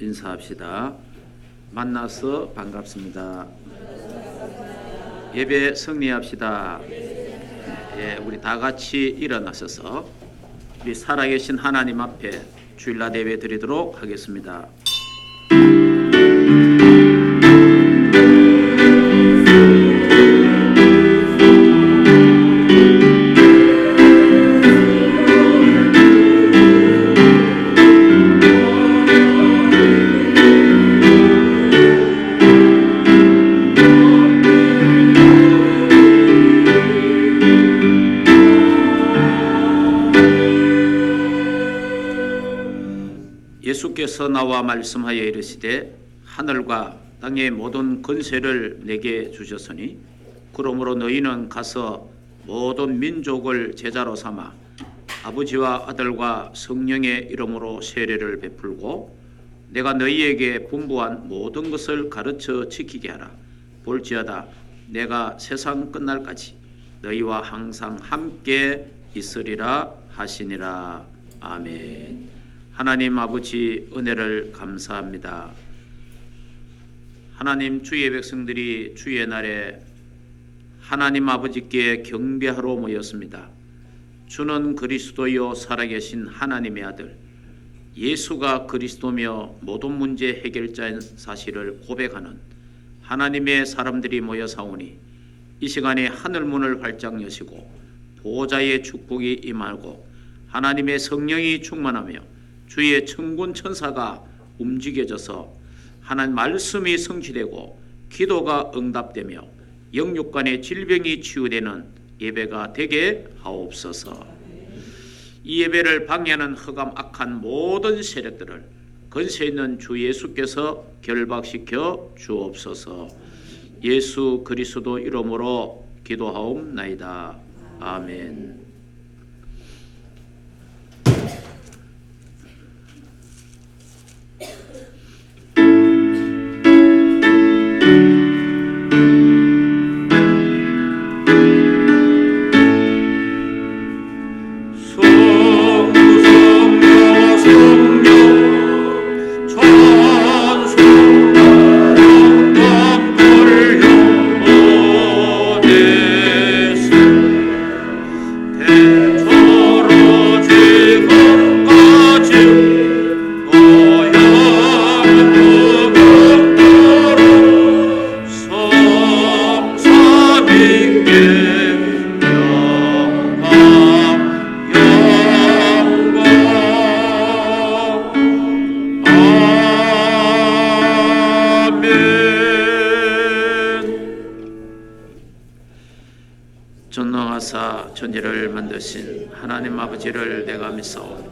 인사합시다. 만나서 반갑습니다. 예배 승리합시다. 우리 다 같이 일어나셔서 우리 살아계신 하나님 앞에 주일날 예배 드리도록 하겠습니다. 예수께서 나와 말씀하여 이르시되 하늘과 땅의 모든 권세를 내게 주셨으니 그러므로 너희는 가서 모든 민족을 제자로 삼아 아버지와 아들과 성령의 이름으로 세례를 베풀고 내가 너희에게 분부한 모든 것을 가르쳐 지키게 하라. 볼지어다 내가 세상 끝날까지 너희와 항상 함께 있으리라 하시니라. 아멘. 하나님 아버지 은혜를 감사합니다. 하나님 주의 백성들이 주의 날에 하나님 아버지께 경배하러 모였습니다. 주는 그리스도요 살아계신 하나님의 아들 예수가 그리스도며 모든 문제 해결자인 사실을 고백하는 하나님의 사람들이 모여 사오니 이 시간에 하늘문을 활짝 여시고 보호자의 축복이 임하고 하나님의 성령이 충만하며 주의 천군 천사가 움직여져서 하나님 말씀이 성취되고 기도가 응답되며 영육간의 질병이 치유되는 예배가 되게 하옵소서. 이 예배를 방해하는 흑암 악한 모든 세력들을 권세 있는 주 예수께서 결박시켜 주옵소서. 예수 그리스도 이름으로 기도하옵나이다. 아멘. 전능하사 천지를 만드신 하나님 아버지를 내가 믿사오니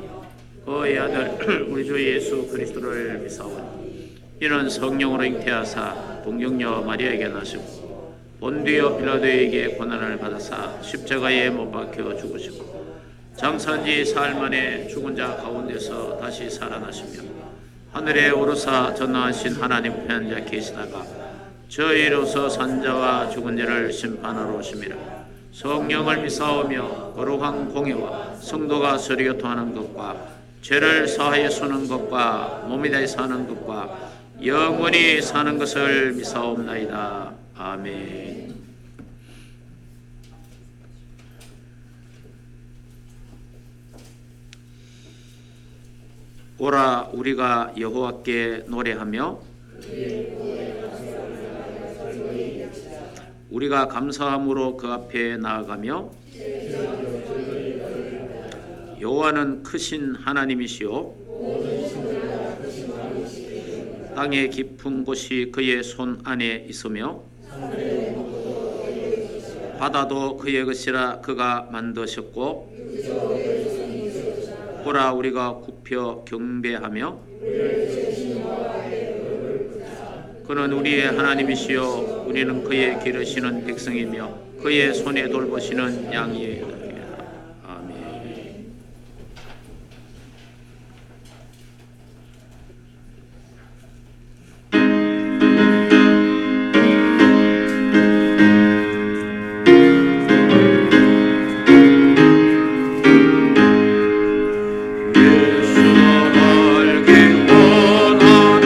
그의 아들 우리 주 예수 그리스도를 믿사오니 이는 성령으로 잉태하사 동정녀 마리아에게 나시고 본디오 빌라도에게 고난을 받아사 십자가에 못 박혀 죽으시고 장사한 지 사흘 만에 죽은 자 가운데서 다시 살아나시며 하늘에 오르사 전능하신 하나님 편한 자 계시다가 저희로서 산자와 죽은 자를 심판하러 오심이라. 성령을 믿사오며 거룩한 공예와 성도가 서로 교통하는 것과 죄를 사하여 주는 것과 몸이 다해 사는 것과 영원히 사는 것을 믿사옵나이다. 아멘. 오라 우리가 여호와께 노래하며 우리가 감사함으로 그 앞에 나아가며 여호와는 크신 하나님이시오 땅의 깊은 곳이 그의 손 안에 있으며 바다도 그의 것이라 그가 만드셨고 보라 우리가 굽혀 경배하며 그는 우리의 하나님이시요 우리는 그의 기르시는 백성이며 그의 손에 돌보시는 양이에요. 아멘. 예수 알기 원하는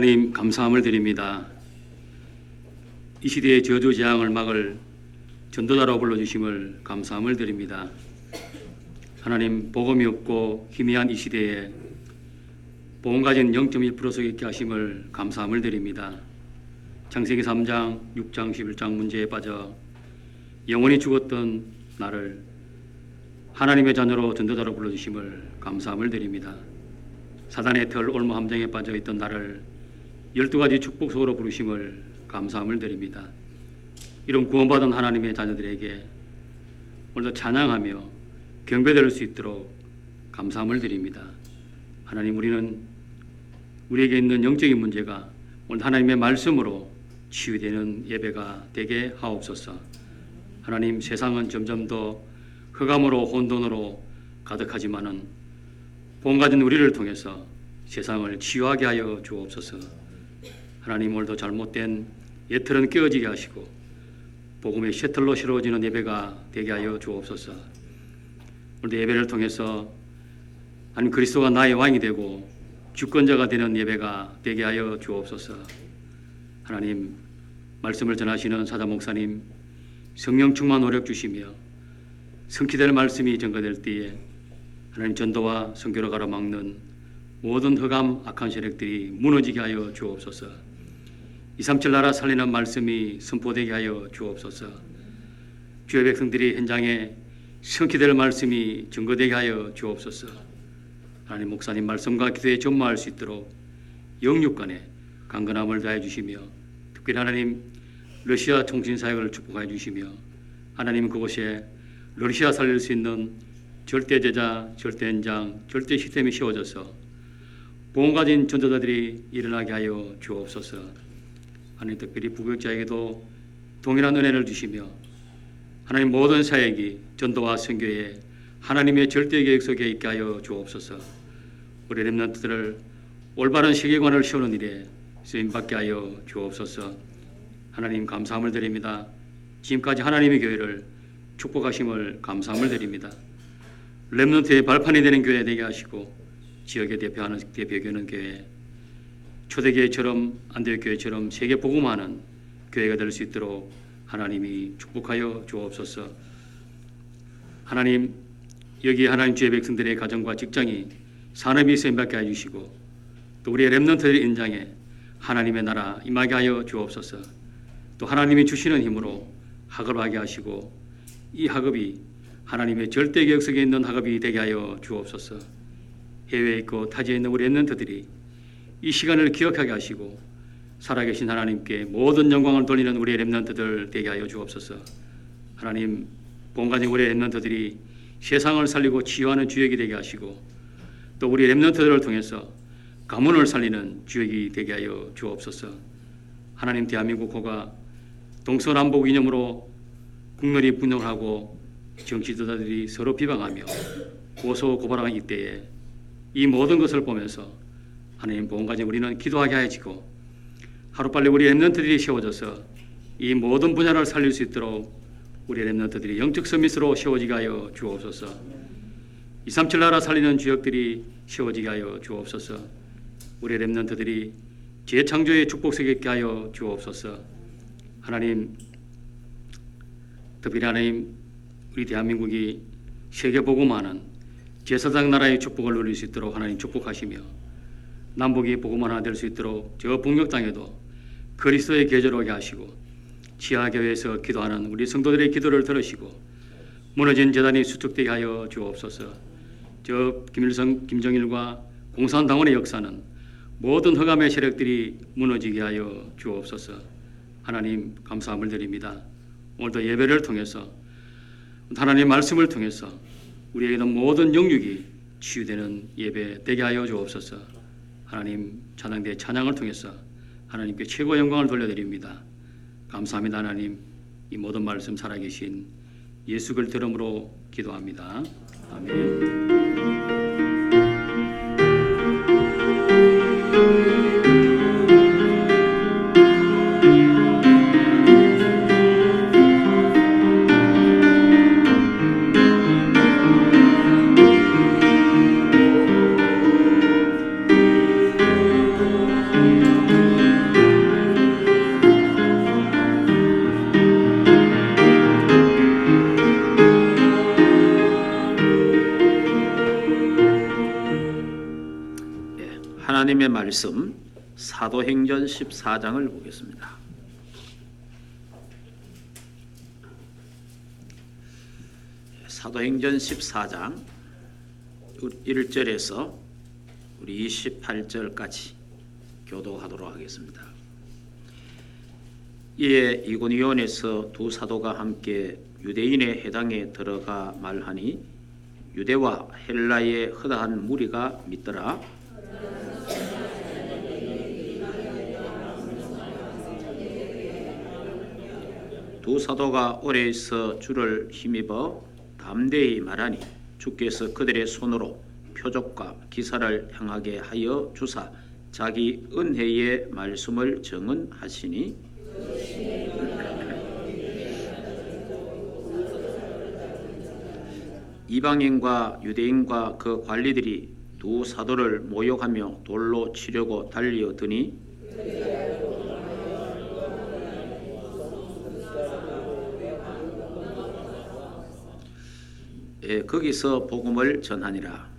하나님 감사함을 드립니다. 이 시대의 저주재앙을 막을 전도자로 불러주심을 감사함을 드립니다. 하나님 복음이 없고 희미한 이 시대에 복음 가진 0.1% 속 있게 하심을 감사함을 드립니다. 창세기 3장, 6장, 11장 문제에 빠져 영원히 죽었던 나를 하나님의 자녀로 전도자로 불러주심을 감사함을 드립니다. 사단의 털 올무 함정에 빠져 있던 나를 12가지 축복 속으로 부르심을 감사함을 드립니다. 이런 구원받은 하나님의 자녀들에게 오늘도 찬양하며 경배드릴 수 있도록 감사함을 드립니다. 하나님, 우리에게 있는 영적인 문제가 오늘 하나님의 말씀으로 치유되는 예배가 되게 하옵소서. 하나님, 세상은 점점 더 흑암으로 혼돈으로 가득하지만은 본 가진 우리를 통해서 세상을 치유하게 하여 주옵소서. 하나님, 오늘도 잘못된 예틀은 깨어지게 하시고 복음의 셔틀로 실어지는 예배가 되게 하여 주옵소서. 오늘도 예배를 통해서 하나님 그리스도가 나의 왕이 되고 주권자가 되는 예배가 되게 하여 주옵소서. 하나님, 말씀을 전하시는 사자 목사님 성령 충만 노력 주시며 성취될 말씀이 전가될 때에 하나님 전도와 선교로 가로막는 모든 흑암 악한 세력들이 무너지게 하여 주옵소서. 237 나라 살리는 말씀이 선포되게 하여 주옵소서. 주의 백성들이 현장에 성취될 말씀이 증거되게 하여 주옵소서. 하나님, 목사님 말씀과 기도에 전무할 수 있도록 영육간에 강건함을 다해 주시며 특별히 하나님 러시아 통신사역을 축복하여 주시며 하나님 그곳에 러시아 살릴 수 있는 절대제자, 절대현장, 절대 시스템이 세워져서 복음 가진 전도자들이 일어나게 하여 주옵소서. 하나님, 특별히 부교육자에게도 동일한 은혜를 주시며 하나님 모든 사역이 전도와 선교에 하나님의 절대 계획 속에 있게 하여 주옵소서. 우리 렘넌트들을 올바른 세계관을 세우는 일에 쓰임받게 하여 주옵소서. 하나님 감사함을 드립니다. 지금까지 하나님의 교회를 축복하심을 감사함을 드립니다. 렘넌트의 발판이 되는 교회 되게 하시고 지역에 대표하는 대표교회는 교회, 초대교회처럼 안디옥교회처럼 세계 복음하는 교회가 될 수 있도록 하나님이 축복하여 주옵소서. 하나님, 여기 하나님 주의 백성들의 가정과 직장이 산업이 쓰임받게 해주시고 또 우리의 렘넌트들의 인장에 하나님의 나라 임하게 하여 주옵소서. 또 하나님이 주시는 힘으로 학업하게 하시고 이 학업이 하나님의 절대 계획 속에 있는 학업이 되게 하여 주옵소서. 해외에 있고 타지에 있는 우리 렘넌트들이 이 시간을 기억하게 하시고 살아계신 하나님께 모든 영광을 돌리는 우리의 렘넌트들 되게 하여 주옵소서. 하나님, 본가정 우리의 렘넌트들이 세상을 살리고 치유하는 주역이 되게 하시고 또 우리 렘넌트들을 통해서 가문을 살리는 주역이 되게 하여 주옵소서. 하나님, 대한민국 호가 동서남북 이념으로 국면이 분열하고 정치 지도자들이 서로 비방하며 고소 고발하는 이때에 이 모든 것을 보면서 하나님, 보험가정 우리는 기도하게 하여지고 하루빨리 우리 렘넌트들이 세워져서 이 모든 분야를 살릴 수 있도록 우리 렘넌트들이 영적 서밋으로 세워지게 하여 주옵소서. 237 나라 살리는 주역들이 세워지게 하여 주옵소서. 우리 렘넌트들이 재창조의 축복 속에 있게 하여 주옵소서. 하나님, 특별히 하나님, 우리 대한민국이 세계복음화는 제사장 나라의 축복을 누릴 수 있도록 하나님 축복하시며 남북이 복음화가 될 수 있도록 저 북녘 땅에도 그리스도의 계절 오게 하시고 지하교회에서 기도하는 우리 성도들의 기도를 들으시고 무너진 재단이 수축되게 하여 주옵소서. 저 김일성, 김정일과 공산당원의 역사는 모든 흑암의 세력들이 무너지게 하여 주옵소서. 하나님, 감사함을 드립니다. 오늘도 예배를 통해서 하나님의 말씀을 통해서 우리에게는 모든 영육이 치유되는 예배 되게 하여 주옵소서. 하나님, 찬양대 찬양을 통해서 하나님께 최고 영광을 돌려드립니다. 감사합니다. 하나님, 이 모든 말씀 살아계신 예수 그리스도 이름으로 기도합니다. 아멘. 하나님의 말씀 사도행전 14장을 보겠습니다. 사도행전 14장 1절에서 우리 28절까지 교도하도록 하겠습니다. 이에 이고니온에서 두 사도가 함께 유대인의 회당에 들어가 말하니 유대와 헬라의 허다한 무리가 믿더라. 두 사도가 오래 있어 주를 힘입어 담대히 말하니 주께서 그들의 손으로 표적과 기사를 행하게 하여 주사 자기 은혜의 말씀을 증언하시니 이방인과 유대인과 그 관리들이 두 사도를 모욕하며 돌로 치려고 달려드니 거기서 복음을 전하니라.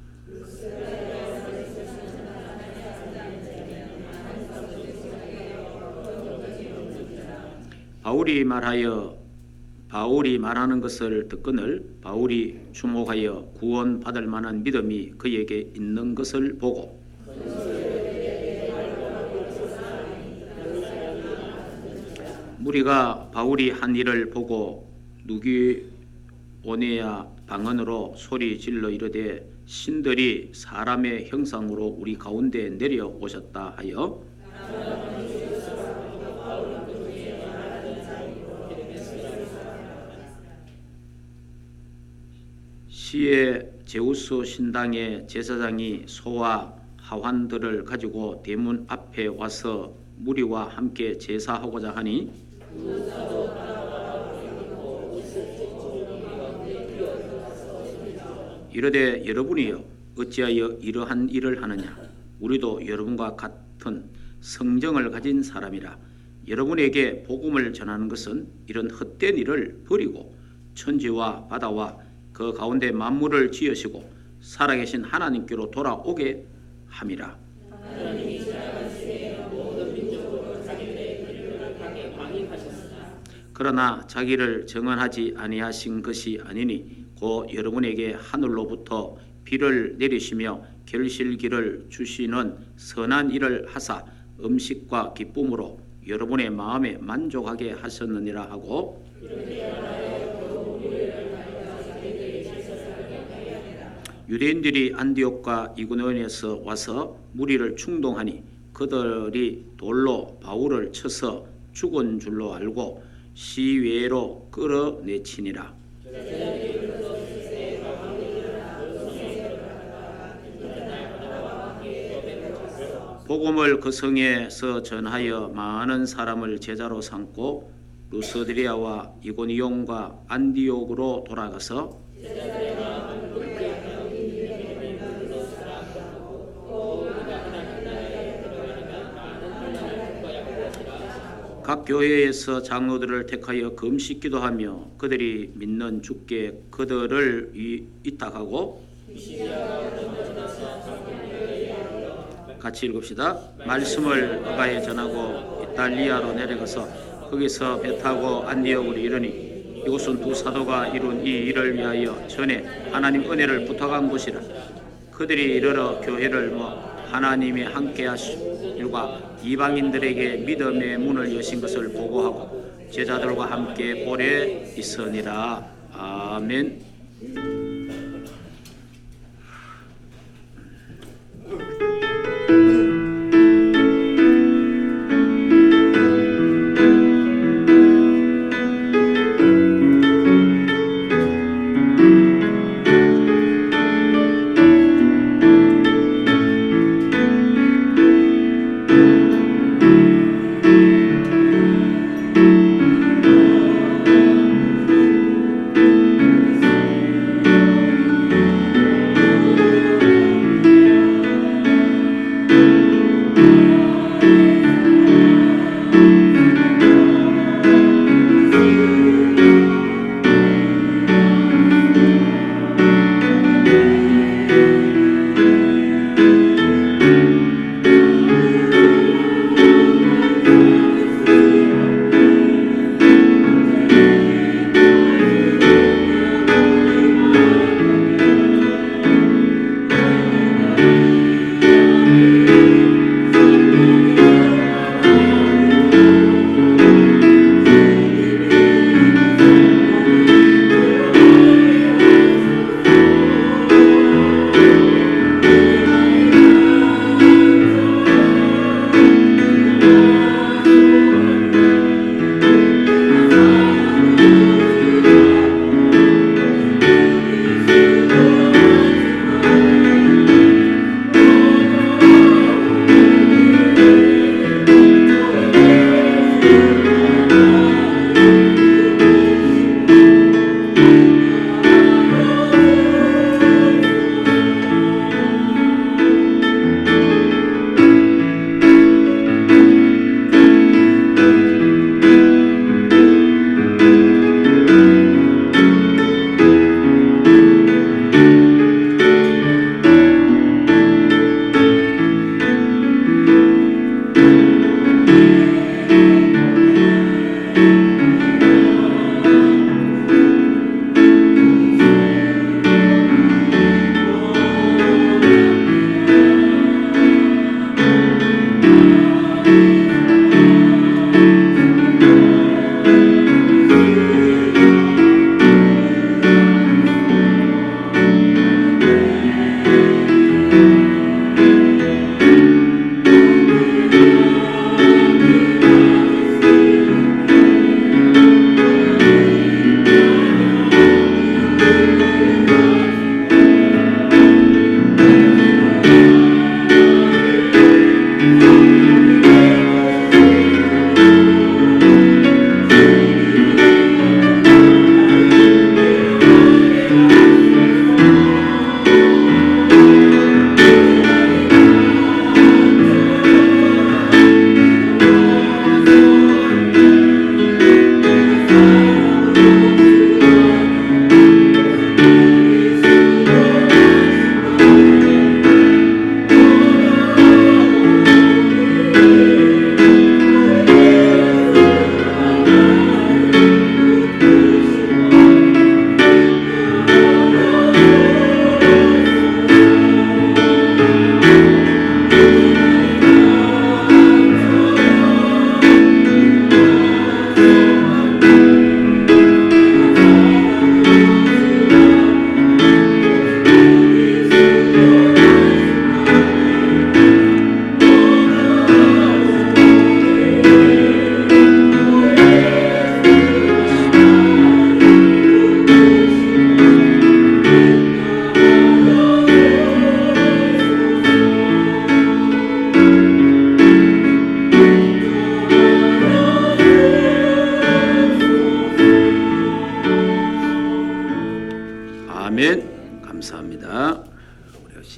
바울이 말하는 것을 듣거늘 바울이 주목하여 구원받을 만한 믿음이 그에게 있는 것을 보고 무리가 바울이 한 일을 보고 누기오네아 방언으로 소리 질러 이르되 신들이 사람의 형상으로 우리 가운데 내려오셨다 하여 시에 제우스 신당의 제사장이 소와 하환들을 가지고 대문 앞에 와서 무리와 함께 제사하고자 하니 이르되 여러분이여 어찌하여 이러한 일을 하느냐. 우리도 여러분과 같은 성정을 가진 사람이라. 여러분에게 복음을 전하는 것은 이런 헛된 일을 버리고 천지와 바다와 그 가운데 만물을 지으시고 살아계신 하나님께로 돌아오게 함이라. 그러나 자기를 정언하지 아니하신 것이 아니니 곧 여러분에게 하늘로부터 비를 내리시며 결실기를 주시는 선한 일을 하사 음식과 기쁨으로 여러분의 마음에 만족하게 하셨느니라 하고, 유대인들이 안디옥과 이고니온에서 와서 무리를 충동하니 그들이 돌로 바울을 쳐서 죽은 줄로 알고 시외로 끌어내치니라. 복음을 그 성에서 전하여 많은 사람을 제자로 삼고 루스드리아와 이고니온과 안디옥으로 돌아가서 각 교회에서 장로들을 택하여 금식기도 하며 그들이 믿는 주께 그들을 위탁하고, 같이 읽읍시다. 말씀을 어가에 전하고 이탈리아로 내려가서 거기서 배 타고 안디옥으로 이르니 이곳은 두 사도가 이룬 이 일을 위하여 전에 하나님 은혜를 부탁한 곳이라. 그들이 이르러 교회를 하나님이 함께 하심과 이방인들에게 믿음의 문을 여신 것을 보고하고 제자들과 함께 오래 있으니라. 아멘.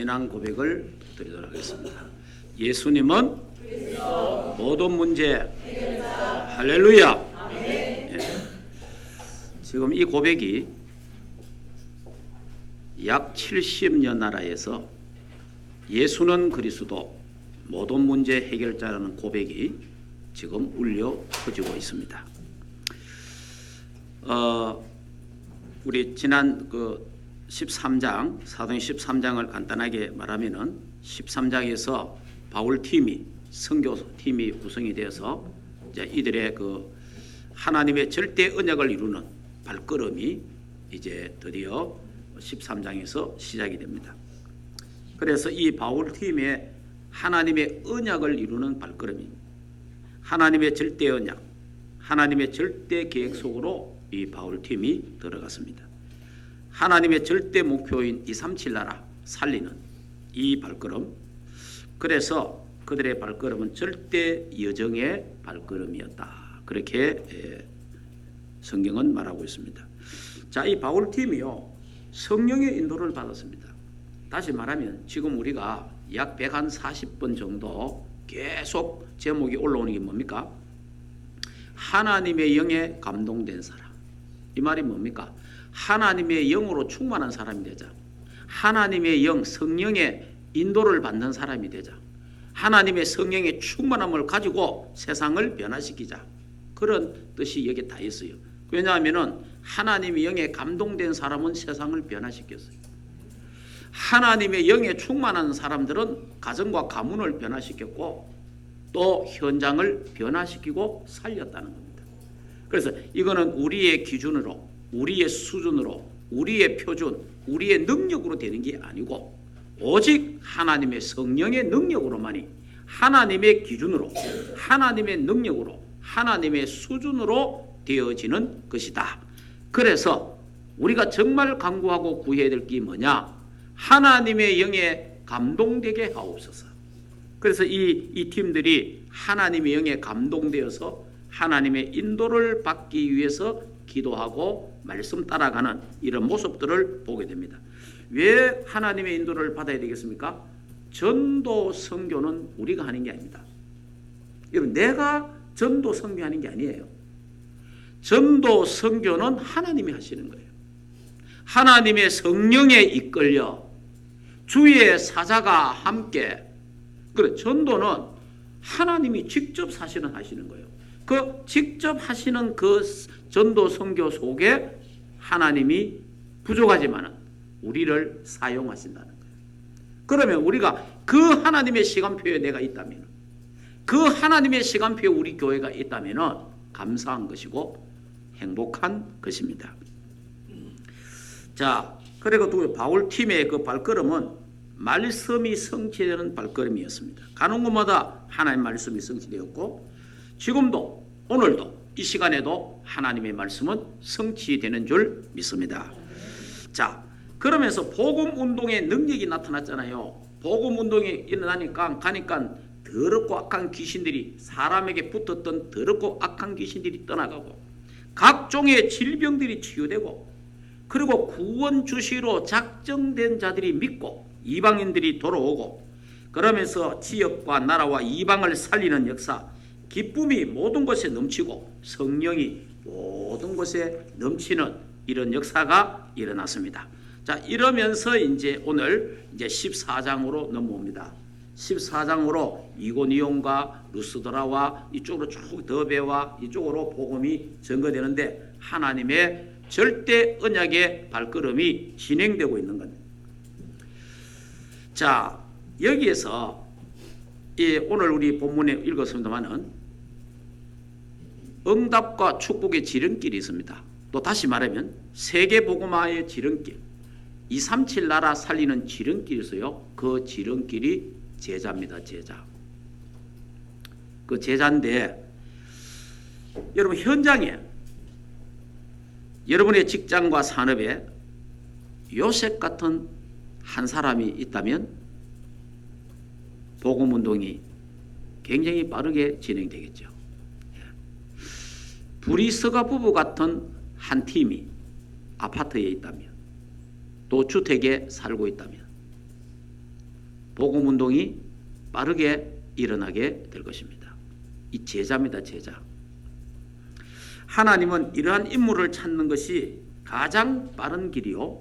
신앙 고백을 드리도록 하겠습니다. 예수님은 모든 문제 할렐루야. 예. 지금 이 고백이 약 70여 나라에서 예수는 그리스도 모든 문제 해결자라는 고백이 지금 울려 퍼지고 있습니다. 우리 지난 13장 사도행 13장을 간단하게 말하면은 13장에서 바울 팀이 선교 팀이 구성이 되어서 이제 이들의 하나님의 절대 언약을 이루는 발걸음이 이제 드디어 13장에서 시작이 됩니다. 그래서 이 바울 팀의 하나님의 언약을 이루는 발걸음이 하나님의 절대 언약, 하나님의 절대 계획 속으로 이 바울 팀이 들어갔습니다. 하나님의 절대 목표인 237 나라 살리는 이 발걸음, 그래서 그들의 발걸음은 절대 여정의 발걸음이었다. 그렇게 성경은 말하고 있습니다. 자, 이 바울 팀이요 성령의 인도를 받았습니다. 다시 말하면 지금 우리가 약 140번 정도 계속 제목이 올라오는 게 뭡니까? 하나님의 영에 감동된 사람. 이 말이 뭡니까? 하나님의 영으로 충만한 사람이 되자. 하나님의 영, 성령의 인도를 받는 사람이 되자. 하나님의 성령의 충만함을 가지고 세상을 변화시키자. 그런 뜻이 여기 다 있어요. 왜냐하면 하나님의 영에 감동된 사람은 세상을 변화시켰어요. 하나님의 영에 충만한 사람들은 가정과 가문을 변화시켰고 또 현장을 변화시키고 살렸다는 겁니다. 그래서 이거는 우리의 기준으로, 우리의 수준으로, 우리의 표준, 우리의 능력으로 되는 게 아니고 오직 하나님의 성령의 능력으로만이 하나님의 기준으로, 하나님의 능력으로, 하나님의 수준으로 되어지는 것이다. 그래서 우리가 정말 간구하고 구해야 될 게 뭐냐? 하나님의 영에 감동되게 하옵소서. 그래서 이 팀들이 하나님의 영에 감동되어서 하나님의 인도를 받기 위해서 기도하고 말씀 따라가는 이런 모습들을 보게 됩니다. 왜 하나님의 인도를 받아야 되겠습니까? 전도 선교는 우리가 하는 게 아닙니다. 여러분, 내가 전도 선교하는 게 아니에요. 전도 선교는 하나님이 하시는 거예요. 하나님의 성령에 이끌려 주의 사자가 함께, 그래, 전도는 하나님이 직접 사실은 하시는 거예요. 그 직접 하시는 그 전도 선교 속에 하나님이 부족하지만은 우리를 사용하신다는 거예요. 그러면 우리가 그 하나님의 시간표에 내가 있다면, 그 하나님의 시간표에 우리 교회가 있다면 감사한 것이고 행복한 것입니다. 자, 그리고 또 바울 팀의 그 발걸음은 말씀이 성취되는 발걸음이었습니다. 가는 곳마다 하나님의 말씀이 성취되었고 지금도 오늘도 이 시간에도 하나님의 말씀은 성취되는 줄 믿습니다. 자, 그러면서 복음 운동의 능력이 나타났잖아요. 복음 운동이 일어나니까 가니까 더럽고 악한 귀신들이, 사람에게 붙었던 더럽고 악한 귀신들이 떠나가고 각종의 질병들이 치유되고 그리고 구원 주시로 작정된 자들이 믿고 이방인들이 돌아오고 그러면서 지역과 나라와 이방을 살리는 역사, 기쁨이 모든 곳에 넘치고 성령이 모든 곳에 넘치는 이런 역사가 일어났습니다. 자, 이러면서 이제 오늘 이제 14장으로 넘어옵니다. 14장으로 이고니온과 루스드라와 이쪽으로 쭉 더베와 이쪽으로 복음이 전거되는데 하나님의 절대 언약의 발걸음이 진행되고 있는 겁니다. 자, 여기에서 오늘 우리 본문에 읽었습니다마는 응답과 축복의 지름길이 있습니다. 또 다시 말하면 세계복음화의 지름길, 237 나라 살리는 지름길이 있어요. 그 지름길이 제자입니다. 제자. 그 제자인데 여러분 현장에 여러분의 직장과 산업에 요셉 같은 한 사람이 있다면 복음운동이 굉장히 빠르게 진행되겠죠. 브리스가 부부 같은 한 팀이 아파트에 있다면 또 주택에 살고 있다면 복음 운동이 빠르게 일어나게 될 것입니다. 이 제자입니다, 제자. 하나님은 이러한 인물을 찾는 것이 가장 빠른 길이요,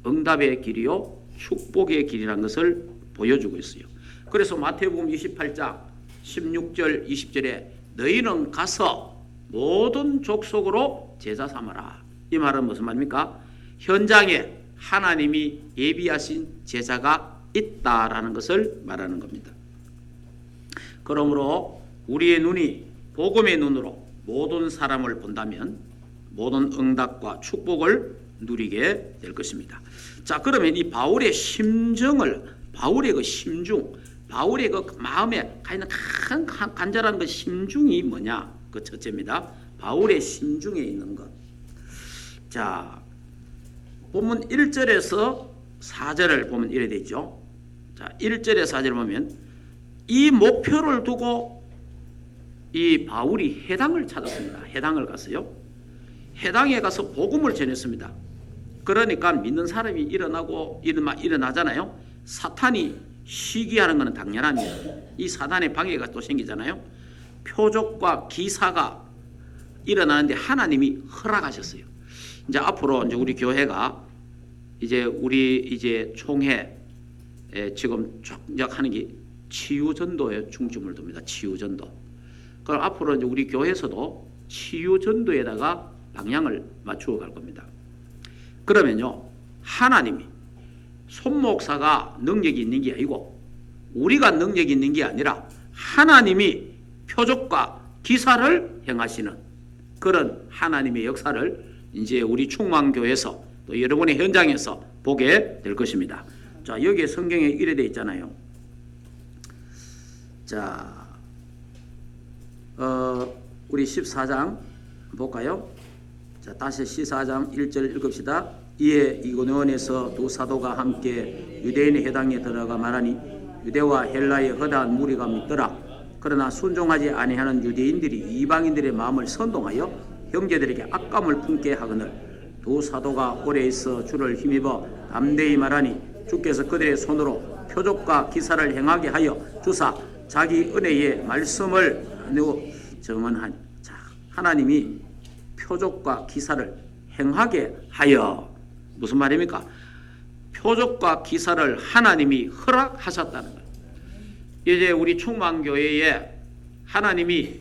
응답의 길이요, 축복의 길이라는 것을 보여주고 있어요. 그래서 마태복음 28장 16절 20절에 너희는 가서 모든 족속으로 제자 삼아라. 이 말은 무슨 말입니까? 현장에 하나님이 예비하신 제자가 있다라는 것을 말하는 겁니다. 그러므로 우리의 눈이 복음의 눈으로 모든 사람을 본다면 모든 응답과 축복을 누리게 될 것입니다. 자, 그러면 이 바울의 심정을, 바울의 그 심중, 바울의 그 마음에 가 있는 간절한 그 심중이 뭐냐? 그 첫째입니다. 바울의 심중에 있는 것. 자, 본문 1절에서 4절을 보면 이래 되죠. 자, 1절에 4절을 보면 이 목표를 두고 이 바울이 해당을 찾았습니다. 해당을 갔어요. 해당에 가서 복음을 전했습니다. 그러니까 믿는 사람이 일어나잖아요. 사탄이 시기하는 것은 당연합니다. 이 사단의 방해가 또 생기잖아요. 표적과 기사가 일어나는데 하나님이 허락하셨어요. 이제 앞으로 이제 우리 교회가 우리 총회 지금 하는 게 치유전도에 중점을 둡니다. 치유전도. 그럼 앞으로 이제 우리 교회에서도 치유전도에다가 방향을 맞추어 갈 겁니다. 그러면요, 하나님이 손목사가 능력이 있는 게 아니고 우리가 능력이 있는 게 아니라 하나님이 표적과 기사를 행하시는 그런 하나님의 역사를 이제 우리 충만교회에서 또 여러분의 현장에서 보게 될 것입니다. 자, 여기에 성경에 이래 돼 있잖아요. 자, 우리 14장 볼까요? 자, 다시 14장 1절 읽읍시다. 이에 이고노원에서 두 사도가 함께 유대인의 회당에 들어가 말하니 유대와 헬라의 허다한 무리가 믿더라. 그러나 순종하지 아니하는 유대인들이 이방인들의 마음을 선동하여 형제들에게 악감을 품게 하거늘 두 사도가 오래 있어 주를 힘입어 담대히 말하니 주께서 그들의 손으로 표적과 기사를 행하게 하여 주사 자기 은혜의 말씀을 증언하니. 자, 하나님이 표적과 기사를 행하게 하여 무슨 말입니까? 표적과 기사를 하나님이 허락하셨다는 거예요. 이제 우리 충만교회에 하나님이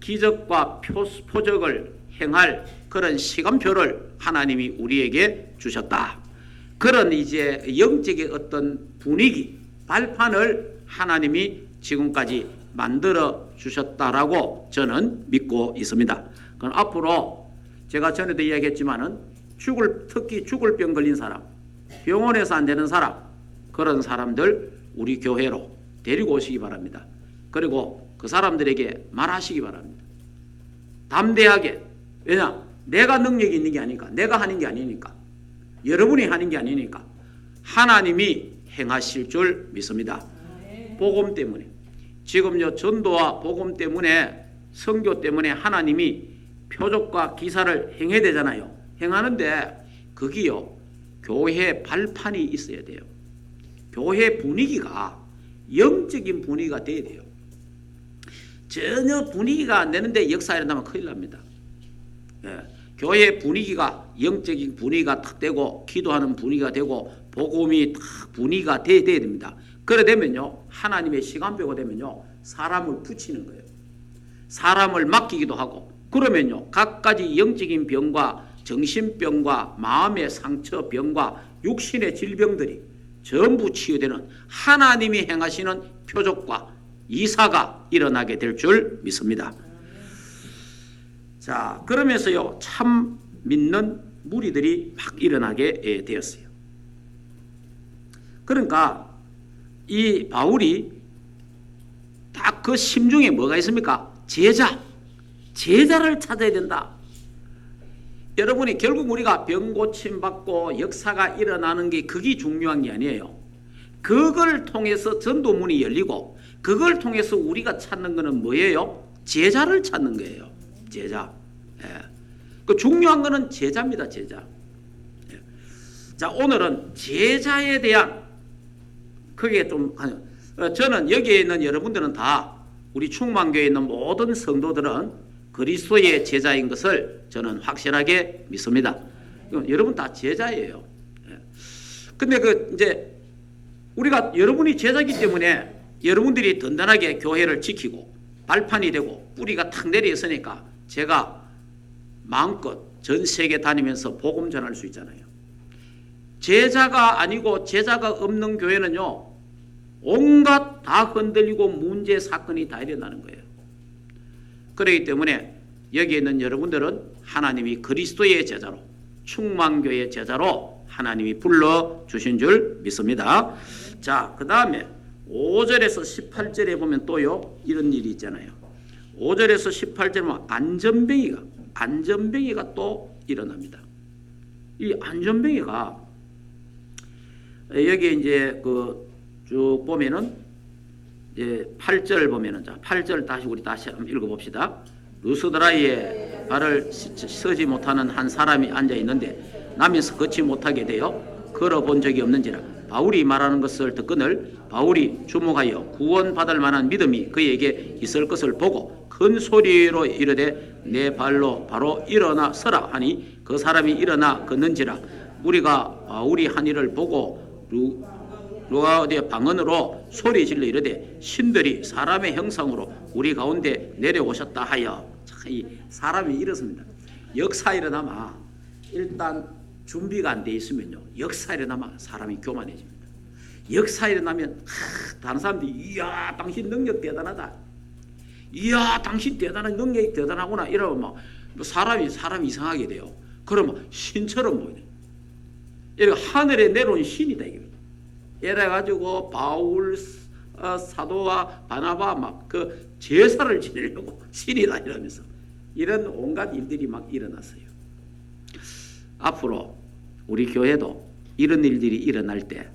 기적과 표적을 행할 그런 시간표를 하나님이 우리에게 주셨다. 그런 이제 영적인 어떤 분위기, 발판을 하나님이 지금까지 만들어 주셨다라고 저는 믿고 있습니다. 그럼 앞으로 제가 전에도 이야기했지만은 특히 죽을 병 걸린 사람, 병원에서 안 되는 사람, 그런 사람들 우리 교회로 데리고 오시기 바랍니다. 그리고 그 사람들에게 말하시기 바랍니다. 담대하게. 왜냐? 내가 능력이 있는 게 아니니까, 내가 하는 게 아니니까, 여러분이 하는 게 아니니까 하나님이 행하실 줄 믿습니다. 복음 때문에. 지금요, 전도와 복음 때문에, 선교 때문에 하나님이 표적과 기사를 행해야 되잖아요. 행하는데 거기요, 교회 발판이 있어야 돼요. 교회 분위기가 영적인 분위기가 돼야 돼요. 전혀 분위기가 안 되는데 역사가 일어나면 큰일 납니다. 예, 교회 분위기가 영적인 분위기가 탁 되고 기도하는 분위기가 되고 복음이 탁 분위기가 돼야 됩니다. 그래 되면요, 하나님의 시간표가 되면요, 사람을 붙이는 거예요. 사람을 맡기기도 하고, 그러면요, 각가지 영적인 병과 정신병과 마음의 상처 병과 육신의 질병들이 전부 치유되는 하나님이 행하시는 표적과 이사가 일어나게 될 줄 믿습니다. 자, 그러면서요, 참 믿는 무리들이 막 일어나게 되었어요. 그러니까 이 바울이 딱 그 심중에 뭐가 있습니까? 제자를 찾아야 된다. 여러분이 결국 우리가 병 고침 받고 역사가 일어나는 게 그게 중요한 게 아니에요. 그걸 통해서 전도문이 열리고 그걸 통해서 우리가 찾는 거는 뭐예요? 제자를 찾는 거예요. 제자. 예. 그 중요한 거는 제자입니다. 제자. 예. 자, 오늘은 제자에 대한 그게 좀 저는 여기에 있는 여러분들은 다 우리 충만교회에 있는 모든 성도들은 그리스도의 제자인 것을 저는 확실하게 믿습니다. 여러분 다 제자예요. 근데 이제 우리가 여러분이 제자이기 때문에 여러분들이 든든하게 교회를 지키고 발판이 되고 뿌리가 탁 내려 있으니까 제가 마음껏 전 세계 다니면서 복음 전할 수 있잖아요. 제자가 아니고 제자가 없는 교회는요, 온갖 다 흔들리고 문제 사건이 다 일어나는 거예요. 그렇기 때문에 여기에 있는 여러분들은 하나님이 그리스도의 제자로, 충만교의 제자로 하나님이 불러주신 줄 믿습니다. 자, 그 다음에 5절에서 18절에 보면 또요, 이런 일이 있잖아요. 5절에서 18절에 보면 안전뱅이가 또 일어납니다. 이 안전뱅이가 여기 이제 쭉 보면은 이제 8절 보면은, 자, 8절 우리 다시 한번 읽어봅시다. 루스드라에 발을 서지 못하는 한 사람이 앉아 있는데 남에서 걷지 못하게 되어 걸어본 적이 없는지라 바울이 말하는 것을 듣거늘 바울이 주목하여 구원받을 만한 믿음이 그에게 있을 것을 보고 큰 소리로 이르되 내 발로 바로 일어나 서라 하니 그 사람이 일어나 걷는지라 우리가 바울이 한 일을 보고 루아데 방언으로 소리 질러 이르되 신들이 사람의 형상으로 우리 가운데 내려오셨다 하여. 이 사람이 이렇습니다. 역사 일어나면 일단 준비가 안 돼 있으면요, 역사 일어나면 사람이 교만해집니다. 역사 일어나면 다른 사람들이 이야 당신 능력 대단하다, 이야 당신 대단한 능력이 대단하구나 이러면 막 사람이 이상하게 돼요. 그러면 신처럼 보이네. 이렇게 하늘에 내려온 신이다 이겁니다. 이래가지고 바울 사도와 바나바 막 제사를 지내려고 신이다 이러면서 이런 온갖 일들이 막 일어났어요. 앞으로 우리 교회도 이런 일들이 일어날 때,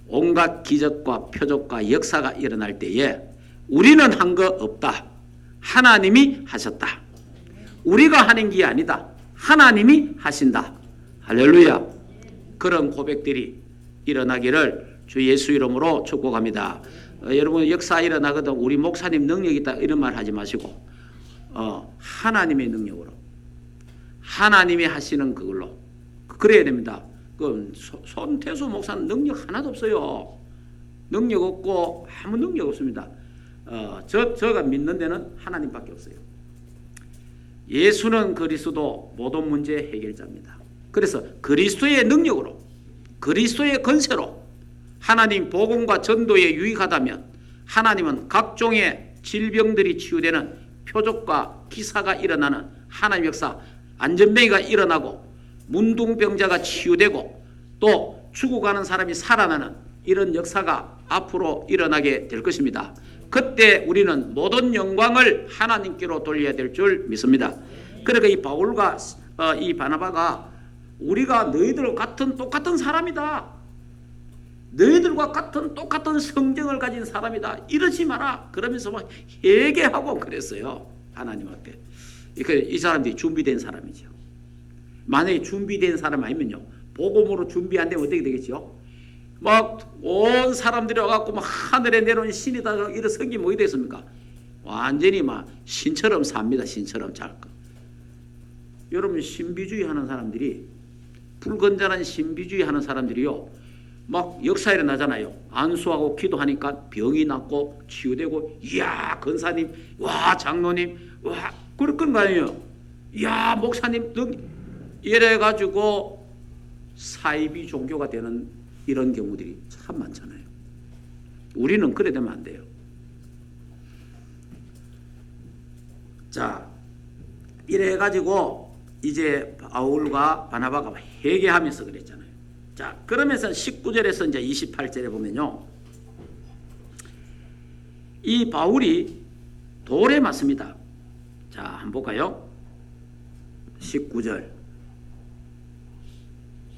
온갖 기적과 표적과 역사가 일어날 때에 우리는 한 거 없다, 하나님이 하셨다, 우리가 하는 게 아니다, 하나님이 하신다. 할렐루야. 그런 고백들이 일어나기를 주 예수 이름으로 축복합니다. 여러분 역사 일어나거든 우리 목사님 능력이 있다 이런 말 하지 마시고 하나님의 능력으로, 하나님이 하시는 그걸로 그래야 됩니다. 손태수 목사는 능력 하나도 없어요. 능력 없고 아무 능력 없습니다. 저가 믿는 데는 하나님밖에 없어요. 예수는 그리스도 모든 문제 해결자입니다. 그래서 그리스도의 능력으로, 그리스도의 권세로 하나님 복음과 전도에 유익하다면 하나님은 각종의 질병들이 치유되는 표적과 기사가 일어나는 하나님 역사, 안전뱅이가 일어나고 문둥병자가 치유되고 또 죽어가는 사람이 살아나는 이런 역사가 앞으로 일어나게 될 것입니다. 그때 우리는 모든 영광을 하나님께로 돌려야 될 줄 믿습니다. 그러니까 이 바울과 이 바나바가 우리가 너희들과 같은 똑같은 사람이다, 너희들과 같은 똑같은 성정을 가진 사람이다 이러지 마라 그러면서 막 회개하고 그랬어요. 하나님 앞에. 이 사람들이 준비된 사람이죠. 만약에 준비된 사람 아니면요, 복음으로 준비 안 되면 어떻게 되겠죠? 막 온 사람들이 와갖고 막 하늘에 내려온 신이다 이런 성기 뭐이 됐습니까? 완전히 막 신처럼 삽니다. 신처럼 잘. 여러분 신비주의 하는 사람들이, 불건전한 신비주의 하는 사람들이요, 막 역사 일어나잖아요. 안수하고 기도하니까 병이 낫고 치유되고, 이야 권사님, 와 장로님, 와 그런 거 아니에요. 이야 목사님 등 이래가지고 사이비 종교가 되는 이런 경우들이 참 많잖아요. 우리는 그래 되면 안 돼요. 자, 이래가지고 이제 바울과 바나바가 회개하면서 그랬잖아요. 자, 그러면서 19절에서 이제 28절에 보면요, 이 바울이 돌에 맞습니다. 자, 한번 볼까요? 19절.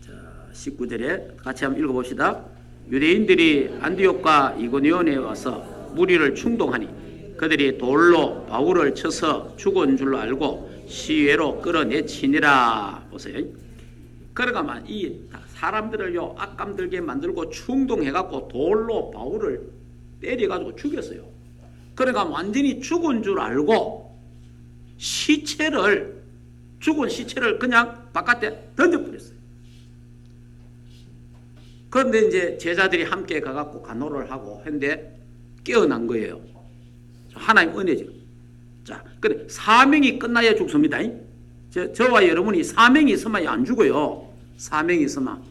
자, 19절에 같이 한번 읽어봅시다. 유대인들이 안디옥과 이고니온에 와서 무리를 충동하니 그들이 돌로 바울을 쳐서 죽은 줄로 알고 시외로 끌어내치니라. 보세요. 그러가만 이 사람들을요 악감들게 만들고 충동해갖고 돌로 바울을 때려가지고 죽였어요. 그러니까 완전히 죽은 줄 알고 죽은 시체를 그냥 바깥에 던져버렸어요. 그런데 이제 제자들이 함께 가갖고 간호를 하고 했는데 깨어난 거예요. 하나님 은혜죠. 자, 근데 사명이 끝나야 죽습니다. 저와 여러분이 사명이 있으면 안 죽어요. 사명이 있으면.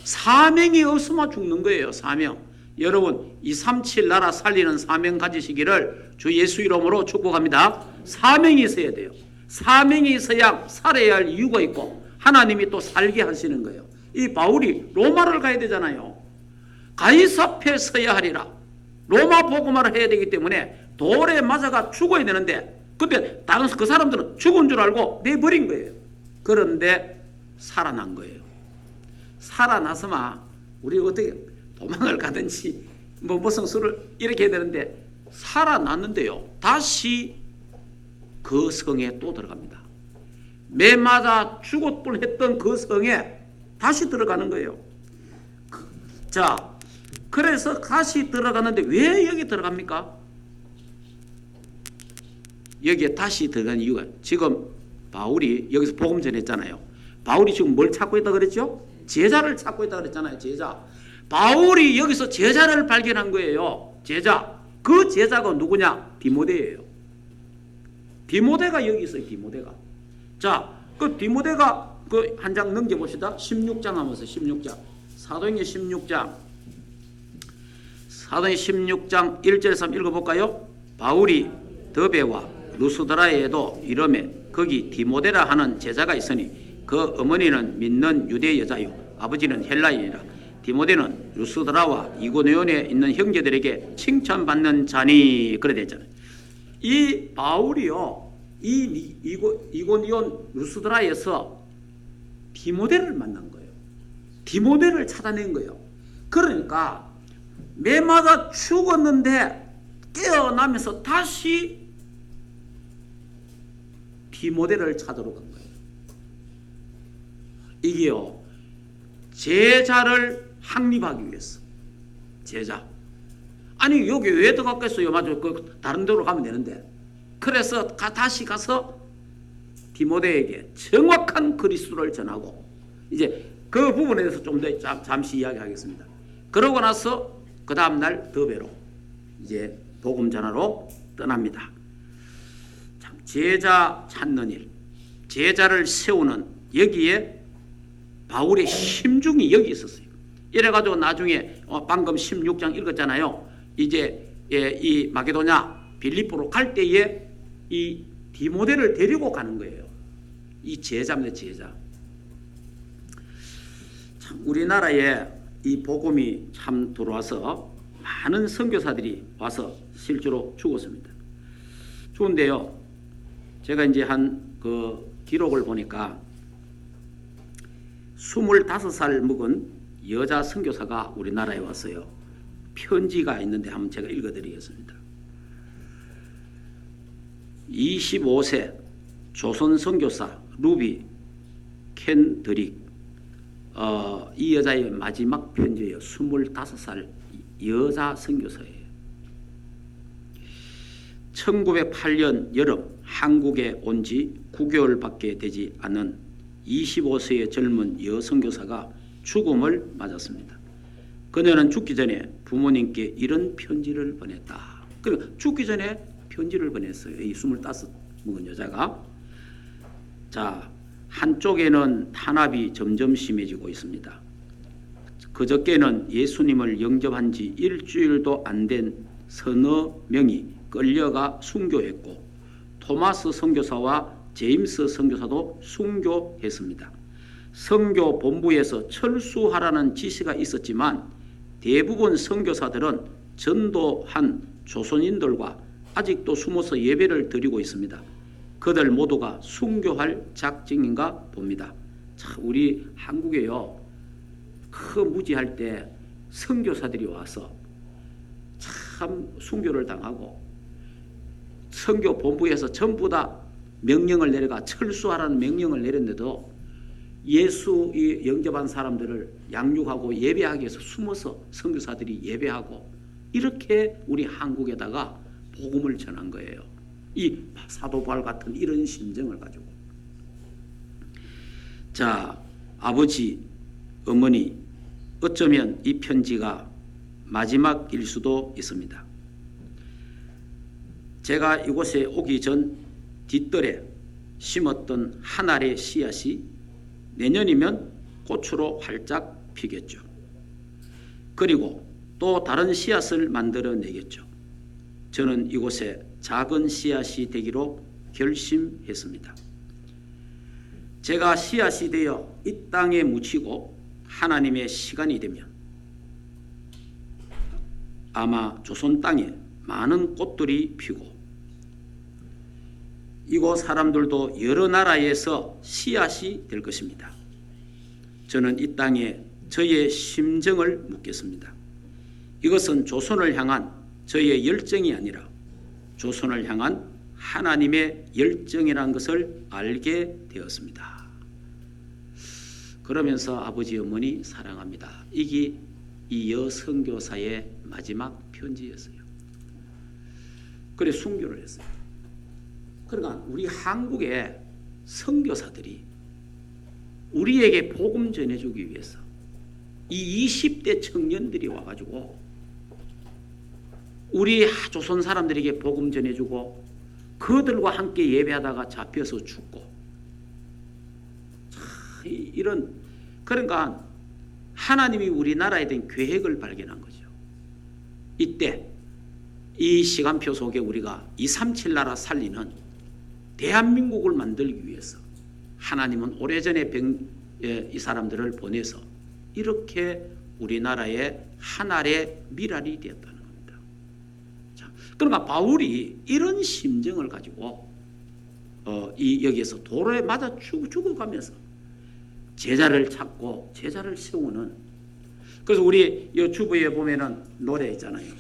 사명이 없으면 죽는 거예요. 사명. 여러분 237 나라 살리는 사명 가지시기를 주 예수 이름으로 축복합니다. 사명이 있어야 돼요. 사명이 있어야 살아야 할 이유가 있고 하나님이 또 살게 하시는 거예요. 이 바울이 로마를 가야 되잖아요. 가이사 앞에 서야 하리라. 로마 복음화를 해야 되기 때문에 돌에 맞아가 죽어야 되는데 근데 다른 그 사람들은 죽은 줄 알고 내버린 거예요. 그런데 살아난 거예요. 살아나서만 우리 어떻게 도망을 가든지 무슨 수를 이렇게 해야 되는데 살아났는데요. 다시 그 성에 또 들어갑니다. 매 맞아 죽을 뻔했던 그 성에 다시 들어가는 거예요. 자, 그래서 다시 들어가는데 왜 여기 들어갑니까? 여기에 다시 들어간 이유가 지금 바울이 여기서 복음 전했잖아요. 바울이 지금 뭘 찾고 있다 그랬죠? 제자를 찾고 있다 그랬잖아요. 제자. 바울이 여기서 제자를 발견한 거예요. 제자. 그 제자가 누구냐? 디모데예요. 디모데가 여기 있어요. 디모데가. 자, 그 디모데가 그 한 장 넘겨봅시다. 16장 하면서 16장. 사도행전 16장. 사도행전 16장 1절에서 한번 읽어볼까요? 바울이 더베와 루스드라에도 이름에 거기 디모데라 하는 제자가 있으니 그 어머니는 믿는 유대 여자요 아버지는 헬라인이라 디모데는 루스드라와 이고니온에 있는 형제들에게 칭찬받는 자니 그래 됐잖아요. 이 바울이요 이 이고니온 루스드라에서 디모데를 만난 거예요. 디모데를 찾아낸 거예요. 그러니까 매마다 죽었는데 깨어나면서 다시 디모데를 찾으러 간 거예요. 이게요 제자를 확립하기 위해서. 제자. 아니 여기 왜 들어갔겠어요? 맞아요. 그 다른 데로 가면 되는데. 그래서 다시 가서 디모데에게 정확한 그리스도를 전하고 이제 그 부분에 대해서 좀 더 잠시 이야기하겠습니다. 그러고 나서 그 다음날 더베로 이제 복음 전하러 떠납니다. 참 제자 찾는 일, 제자를 세우는 여기에 바울의 심중이 여기 있었어요. 이래가지고 나중에 방금 16장 읽었잖아요. 이제 이 마게도냐 빌립보로 갈 때에 이 디모데를 데리고 가는 거예요. 이 제자입니다. 제자. 참 우리나라에 이 복음이 참 들어와서 많은 선교사들이 와서 실제로 죽었습니다. 죽은데요. 제가 이제 한 그 기록을 보니까 25살 먹은 여자 선교사가 우리나라에 왔어요. 편지가 있는데 한번 제가 읽어드리겠습니다. 25세 조선 선교사 루비 켄드릭 이 여자의 마지막 편지예요. 25살 여자 선교사예요. 1908년 여름 한국에 온 지 9개월밖에 되지 않은 25세의 젊은 여선교사가 죽음을 맞았습니다. 그녀는 죽기 전에 부모님께 이런 편지를 보냈다. 그러니까 죽기 전에 편지를 보냈어요. 이 25 먹은 여자가. 자, 한쪽에는 탄압이 점점 심해지고 있습니다. 그저께는 예수님을 영접한 지 일주일도 안 된 서너 명이 끌려가 순교했고 토마스 선교사와 제임스 선교사도 순교했습니다. 선교 본부에서 철수하라는 지시가 있었지만 대부분 선교사들은 전도한 조선인들과 아직도 숨어서 예배를 드리고 있습니다. 그들 모두가 순교할 작정인가 봅니다. 참 우리 한국에요. 그 무지할 때 선교사들이 와서 참 순교를 당하고 선교 본부에서 전부 다 명령을 내려가 철수하라는 명령을 내렸는데도 예수 영접한 사람들을 양육하고 예배하기 위해서 숨어서 선교사들이 예배하고 이렇게 우리 한국에다가 복음을 전한 거예요. 이 사도 바울 같은 이런 심정을 가지고. 자, 아버지, 어머니, 어쩌면 이 편지가 마지막일 수도 있습니다. 제가 이곳에 오기 전 뒷뜰에 심었던 한 알의 씨앗이 내년이면 꽃으로 활짝 피겠죠. 그리고 또 다른 씨앗을 만들어내겠죠. 저는 이곳에 작은 씨앗이 되기로 결심했습니다. 제가 씨앗이 되어 이 땅에 묻히고 하나님의 시간이 되면 아마 조선 땅에 많은 꽃들이 피고 이곳 사람들도 여러 나라에서 씨앗이 될 것입니다. 저는 이 땅에 저의 심정을 묻겠습니다. 이것은 조선을 향한 저의 열정이 아니라 조선을 향한 하나님의 열정이라는 것을 알게 되었습니다. 그러면서 아버지 어머니 사랑합니다. 이게 이 여선교사의 마지막 편지였어요. 그래 순교를 했어요. 그러니까 우리 한국의 선교사들이 우리에게 복음 전해주기 위해서 이 20대 청년들이 와가지고 우리 조선 사람들에게 복음 전해주고 그들과 함께 예배하다가 잡혀서 죽고 이런 그러니까 하나님이 우리나라에 대한 계획을 발견한 거죠. 이때 이 시간표 속에 우리가 237 나라 살리는 대한민국을 만들기 위해서 하나님은 오래전에 이 사람들을 보내서 이렇게 우리나라의 한 알의 미랄이 되었다는 겁니다. 자, 그러니까 바울이 이런 심정을 가지고 여기에서 도로에 맞아 죽어가면서 제자를 찾고 제자를 세우는 그래서 우리 이 주부에 보면은 노래 있잖아요.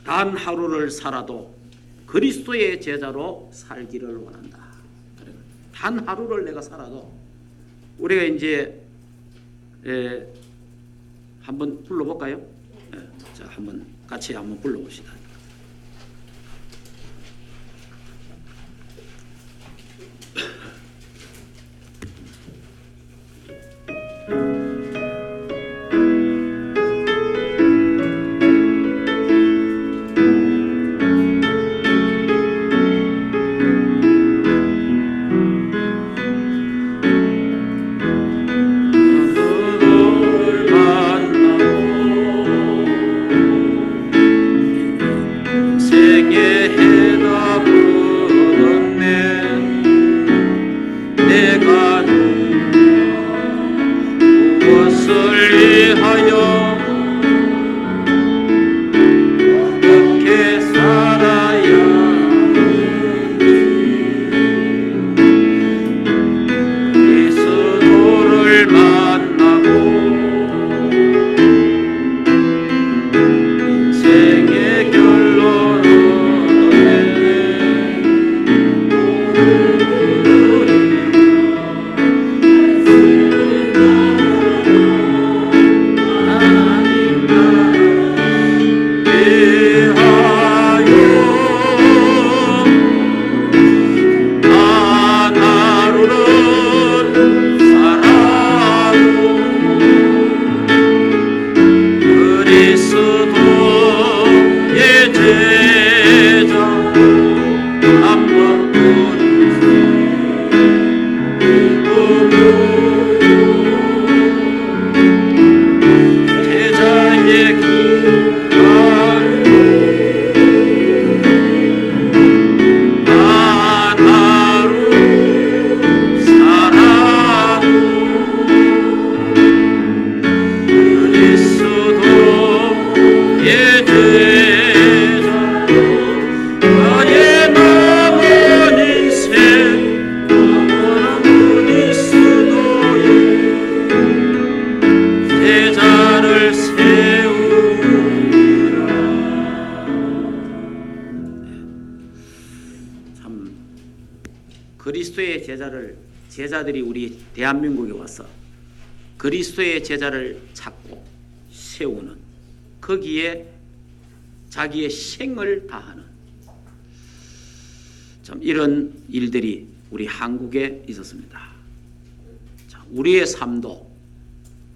단 하루를 살아도 그리스도의 제자로 살기를 원한다. 단 하루를 내가 살아도 우리가 이제 한번 불러볼까요? 자, 한번 같이 한번 불러봅시다. 그리스도의 제자들이 우리 대한민국에 와서 그리스도의 제자를 찾고 세우는, 거기에 자기의 생을 다하는 참 이런 일들이 우리 한국에 있었습니다. 자, 우리의 삶도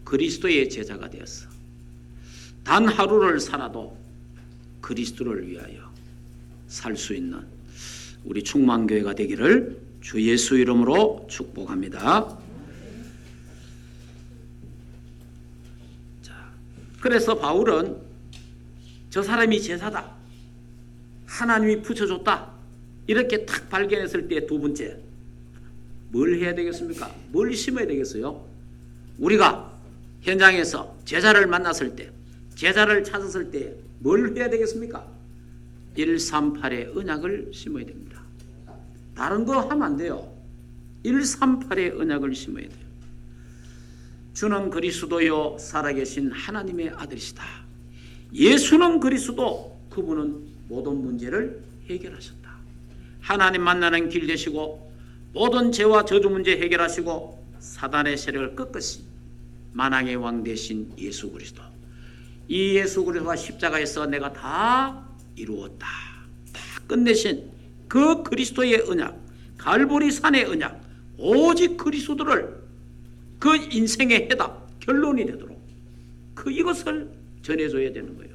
그리스도의 제자가 되었어. 단 하루를 살아도 그리스도를 위하여 살 수 있는 우리 충만교회가 되기를 주 예수 이름으로 축복합니다. 자, 그래서 바울은 저 사람이 제사다, 하나님이 붙여줬다, 이렇게 탁 발견했을 때 두 번째, 뭘 해야 되겠습니까? 뭘 심어야 되겠어요? 우리가 현장에서 제자를 만났을 때, 제자를 찾았을 때 뭘 해야 되겠습니까? 138의 언약을 심어야 됩니다. 다른 거 하면 안 돼요. 138의 언약을 심어야 돼요. 주는 그리스도요 살아계신 하나님의 아들이시다. 예수는 그리스도, 그분은 모든 문제를 해결하셨다. 하나님 만나는 길 되시고 모든 죄와 저주 문제 해결하시고 사단의 세력을 꺾으신 만왕의 왕 되신 예수 그리스도, 이 예수 그리스도가 십자가에서 내가 다 이루었다, 다 끝내신 그 그리스도의 언약, 갈보리 산의 언약, 오직 그리스도를 그 인생의 해답, 결론이 되도록 이것을 전해줘야 되는 거예요.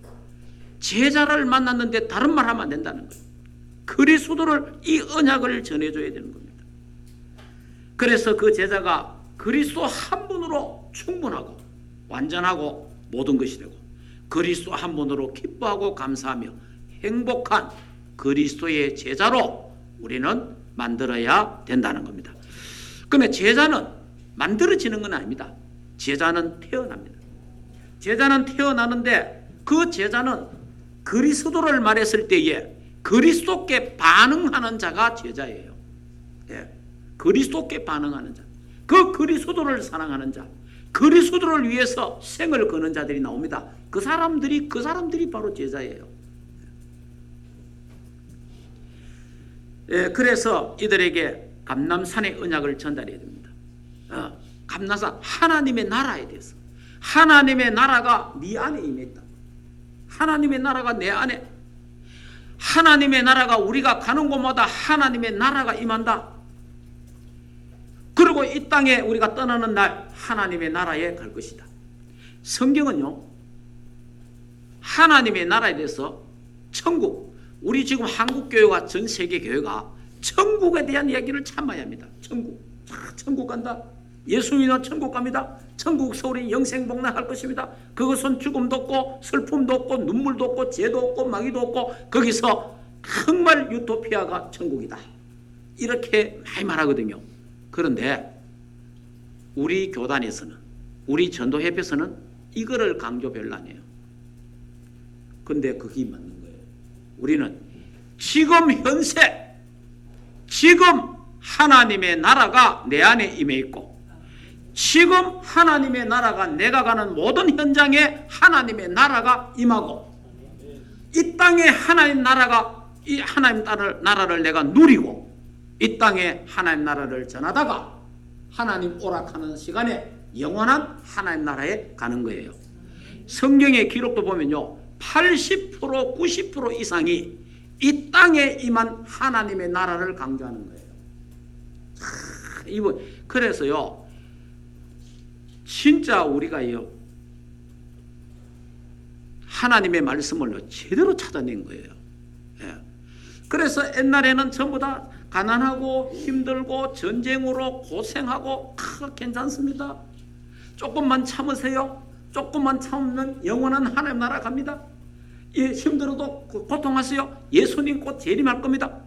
제자를 만났는데 다른 말 하면 안 된다는 거예요. 그리스도를, 이 언약을 전해줘야 되는 겁니다. 그래서 그 제자가 그리스도 한 분으로 충분하고 완전하고 모든 것이 되고, 그리스도 한 분으로 기뻐하고 감사하며 행복한 그리스도의 제자로 우리는 만들어야 된다는 겁니다. 그러면 제자는 만들어지는 건 아닙니다. 제자는 태어납니다. 제자는 태어나는데 그 제자는 그리스도를 말했을 때에 그리스도께 반응하는 자가 제자예요. 예. 그리스도께 반응하는 자, 그 그리스도를 사랑하는 자, 그리스도를 위해서 생을 거는 자들이 나옵니다. 그 사람들이 바로 제자예요. 예, 그래서 이들에게 감람산의 언약을 전달해야 됩니다. 감람산, 하나님의 나라에 대해서, 하나님의 나라가 네 안에 임했다. 하나님의 나라가 내 안에, 하나님의 나라가 우리가 가는 곳마다 하나님의 나라가 임한다. 그리고 이 땅에 우리가 떠나는 날 하나님의 나라에 갈 것이다. 성경은요, 하나님의 나라에 대해서 천국, 우리 지금 한국교회와 전 세계교회가 천국에 대한 이야기를 참 많이 합니다. 천국 간다. 예수 믿으면 천국 갑니다. 천국 서울이 영생복락할 것입니다. 그것은 죽음도 없고 슬픔도 없고 눈물도 없고 죄도 없고 마귀도 없고 거기서 정말 유토피아가 천국이다. 이렇게 많이 말하거든요. 그런데 우리 교단에서는, 우리 전도협회에서는 이거를 강조 별로 안 해요. 근데 그게 맞는 거예요. 우리는 지금 현세, 지금 하나님의 나라가 내 안에 임해 있고, 지금 하나님의 나라가 내가 가는 모든 현장에 하나님의 나라가 임하고, 이 땅에 하나님 나라가, 이 하나님 나라를 내가 누리고, 이 땅에 하나님 나라를 전하다가 하나님 오락하는 시간에 영원한 하나님 나라에 가는 거예요. 성경의 기록도 보면요, 80% 90% 이상이 이 땅에 임한 하나님의 나라를 강조하는 거예요. 그래서요, 진짜 우리가요, 하나님의 말씀을 제대로 찾아낸 거예요. 예. 그래서 옛날에는 전부 다 가난하고 힘들고 전쟁으로 고생하고 괜찮습니다. 조금만 참으세요. 조금만 참으면 영원한 하나님 나라 갑니다. 예, 힘들어도 고통하세요. 예수님 곧 재림할 겁니다.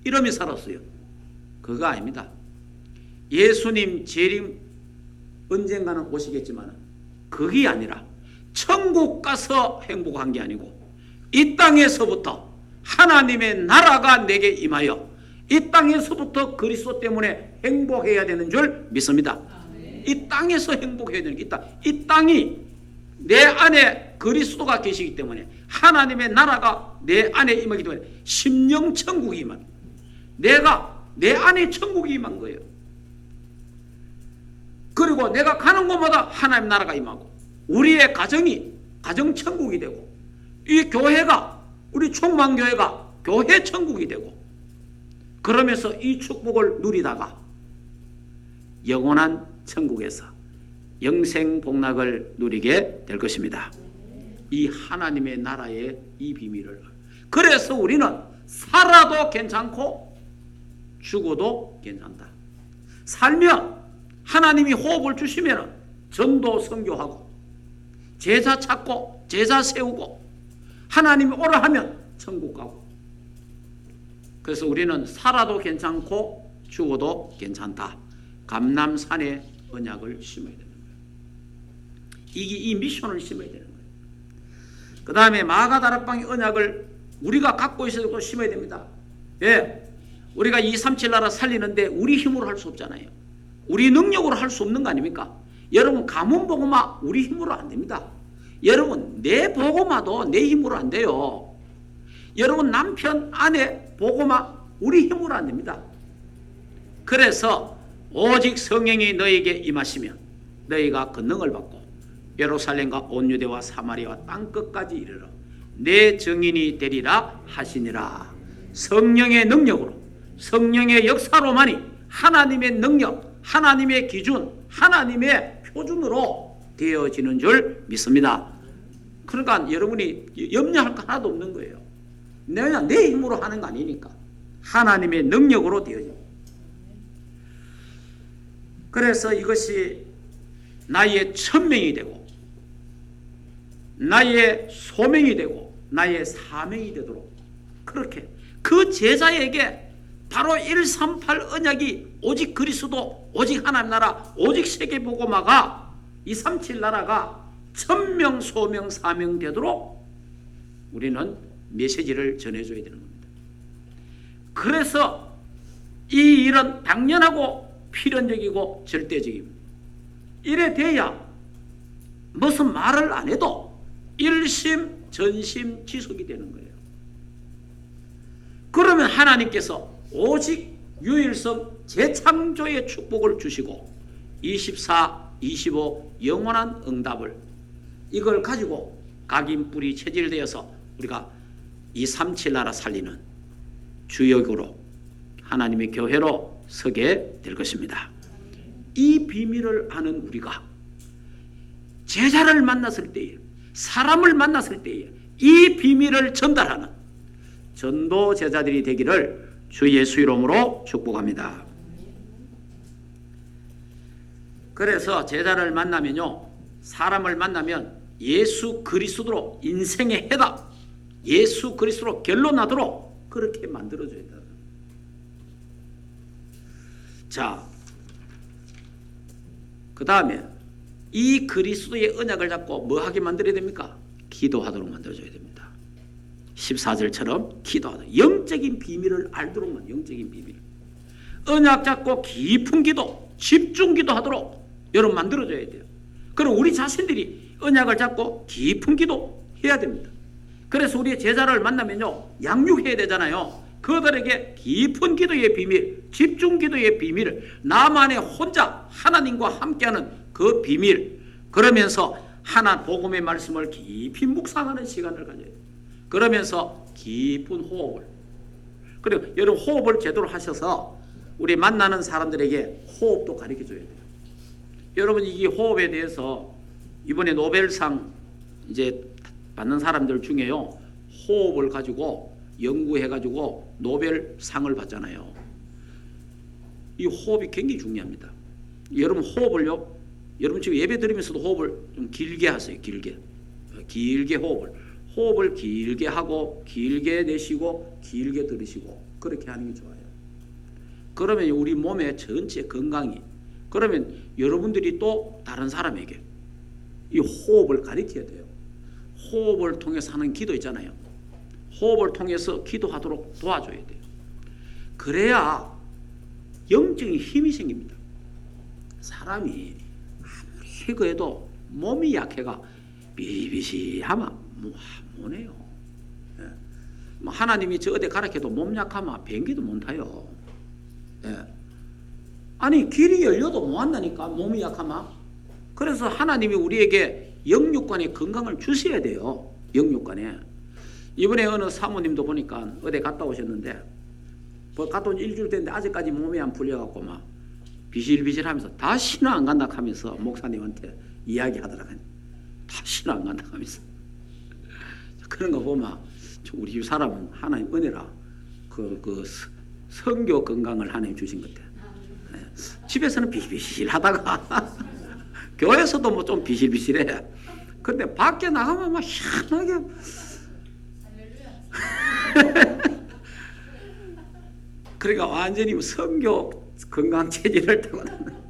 이러며 살았어요. 그거 아닙니다. 예수님 재림 언젠가는 오시겠지만 그게 아니라 천국 가서 행복한 게 아니고 이 땅에서부터 하나님의 나라가 내게 임하여 이 땅에서부터 그리스도 때문에 행복해야 되는 줄 믿습니다. 이 땅에서 행복해야 되는 게 있다. 이 땅이 내 안에 그리스도가 계시기 때문에, 하나님의 나라가 내 안에 임하기 때문에 심령 천국이 임한, 내가 내 안에 천국이 임한 거예요. 그리고 내가 가는 곳마다 하나님 나라가 임하고 우리의 가정이 가정천국이 되고 이 교회가 우리 충만교회가 교회 천국이 되고 그러면서 이 축복을 누리다가 영원한 천국에서 영생 복락을 누리게 될 것입니다. 이 하나님의 나라의 이 비밀을. 그래서 우리는 살아도 괜찮고 죽어도 괜찮다. 살면 하나님이 호흡을 주시면 전도 선교하고 제자 찾고 제자 세우고 하나님이 오라 하면 천국 가고. 그래서 우리는 살아도 괜찮고 죽어도 괜찮다. 감람산에 언약을 심어야 되는 거예요. 이 미션을 심어야 되는 거예요. 그 다음에 마가다락방의 언약을 우리가 갖고 있어도 심어야 됩니다. 예, 우리가 237 나라 살리는데 우리 힘으로 할 수 없잖아요. 우리 능력으로 할 수 없는 거 아닙니까? 여러분 가문 복음화 우리 힘으로 안 됩니다. 여러분 내 복음화도 내 힘으로 안 돼요. 여러분 남편 아내 복음화 우리 힘으로 안 됩니다. 그래서 오직 성령이 너에게 임하시면 너희가 권능을 받고 예루살렘과 온 유대와 사마리아와 땅끝까지 이르러 내 증인이 되리라 하시니라. 성령의 능력으로 성령의 역사로만이 하나님의 능력, 하나님의 기준, 하나님의 표준으로 되어지는 줄 믿습니다. 그러니까 여러분이 염려할 거 하나도 없는 거예요. 내가 내 힘으로 하는 거 아니니까 하나님의 능력으로 되어집니다. 그래서 이것이 나의 천명이 되고 나의 소명이 되고 나의 사명이 되도록 그렇게 그 제자에게 바로 138 언약이 오직 그리스도 오직 하나님 나라 오직 세계복음화가 237 나라가 천명 소명 사명 되도록 우리는 메시지를 전해줘야 되는 겁니다. 그래서 이 일은 당연하고 필연적이고 절대적입니다. 이래 돼야 무슨 말을 안 해도 일심 전심 지속이 되는 거예요. 그러면 하나님께서 오직 유일성 재창조의 축복을 주시고 24, 25 영원한 응답을 이걸 가지고 각인뿔이 체질되어서 우리가 237 나라 살리는 주역으로 하나님의 교회로 서게 될 것입니다. 이 비밀을 아는 우리가 제자를 만났을 때에 사람을 만났을 때에 이 비밀을 전달하는 전도 제자들이 되기를 주 예수 이름으로 축복합니다. 그래서 제자를 만나면요, 사람을 만나면 예수 그리스도로 인생의 해답, 예수 그리스도로 결론나도록 그렇게 만들어줘야 된다. 자, 그 다음에 이 그리스도의 언약을 잡고 뭐 하게 만들어야 됩니까? 기도하도록 만들어줘야 됩니다. 14절처럼 기도하도록, 영적인 비밀을 알도록만, 영적인 비밀. 언약 잡고 깊은 기도, 집중 기도하도록 여러분 만들어줘야 돼요. 그럼 우리 자신들이 언약을 잡고 깊은 기도 해야 됩니다. 그래서 우리의 제자를 만나면요, 양육해야 되잖아요. 그들에게 깊은 기도의 비밀, 집중 기도의 비밀, 나만의 혼자 하나님과 함께하는 그 비밀, 그러면서 하나 복음의 말씀을 깊이 묵상하는 시간을 가져야 돼요. 그러면서 깊은 호흡을, 그리고 여러분 호흡을 제대로 하셔서 우리 만나는 사람들에게 호흡도 가르쳐줘야 돼요. 여러분 이 호흡에 대해서 이번에 노벨상 이제 받는 사람들 중에요, 호흡을 가지고 연구해가지고 노벨상을 받잖아요. 이 호흡이 굉장히 중요합니다. 여러분 호흡을요, 여러분 지금 예배 드리면서도 호흡을 좀 길게 하세요. 길게 호흡을 길게 하고 길게 내쉬고 길게 들으시고 그렇게 하는 게 좋아요. 그러면 우리 몸의 전체 건강이, 그러면 여러분들이 또 다른 사람에게 이 호흡을 가르쳐야 돼요. 호흡을 통해서 하는 기도 있잖아요. 호흡을 통해서 기도하도록 도와줘야 돼요. 그래야 영적인 힘이 생깁니다. 사람이 아무리 그래도 몸이 약해가 비비시하면 못해요. 하나님이 저 어디 가라해도 몸 약하면 비행기도 못 타요. 예. 아니 길이 열려도 못 한다니까, 몸이 약하면. 그래서 하나님이 우리에게 영육간의 건강을 주셔야 돼요. 영육간에. 이번에 어느 사모님도 보니까 어디 갔다 오셨는데, 뭐 갔다 온 일주일 됐는데 아직까지 몸이 안 풀려갖고 막 비실비실하면서 다시는 안 간다 하면서 목사님한테 이야기하더라고요. 다시는 안 간다 하면서. 그런 거 보면 우리 집 사람은 하나님 은혜라 성교 건강을 하나님 주신 것 같아요. 집에서는 비실비실하다가 교회에서도 뭐 좀 비실비실해. 근데 밖에 나가면 막 희한하게 그러니까 완전히 성교 건강 체질을 타고나는.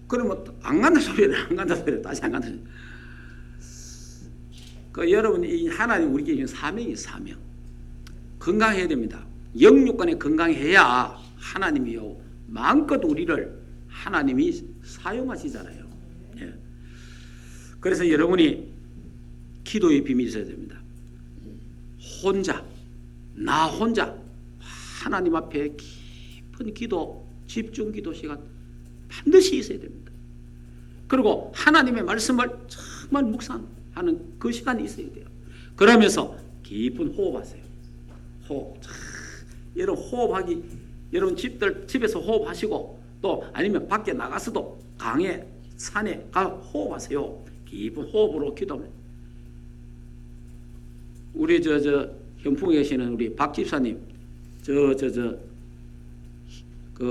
그러면 안 간다 소리는 안 간다 소리 다시 안 간다 소리. 그 여러분 이 하나님 우리에게 주신 사명이 사명. 건강해야 됩니다. 영육간에 건강해야 하나님이요 마음껏 우리를 하나님이 사용하시잖아요. 예. 그래서 여러분이 기도의 비밀이 있어야 됩니다. 나 혼자 하나님 앞에 깊은 기도, 집중 기도 시간 반드시 있어야 됩니다. 그리고 하나님의 말씀을 정말 묵상하는 그 시간이 있어야 돼요. 그러면서 깊은 호흡하세요. 호흡. 여러분 호흡하기, 여러분 집에서 호흡하시고 또 아니면 밖에 나가서도 강에 산에 가 호흡하세요. 깊은 호흡으로 기도합니다. 우리 현풍에 계시는 우리 박 집사님 그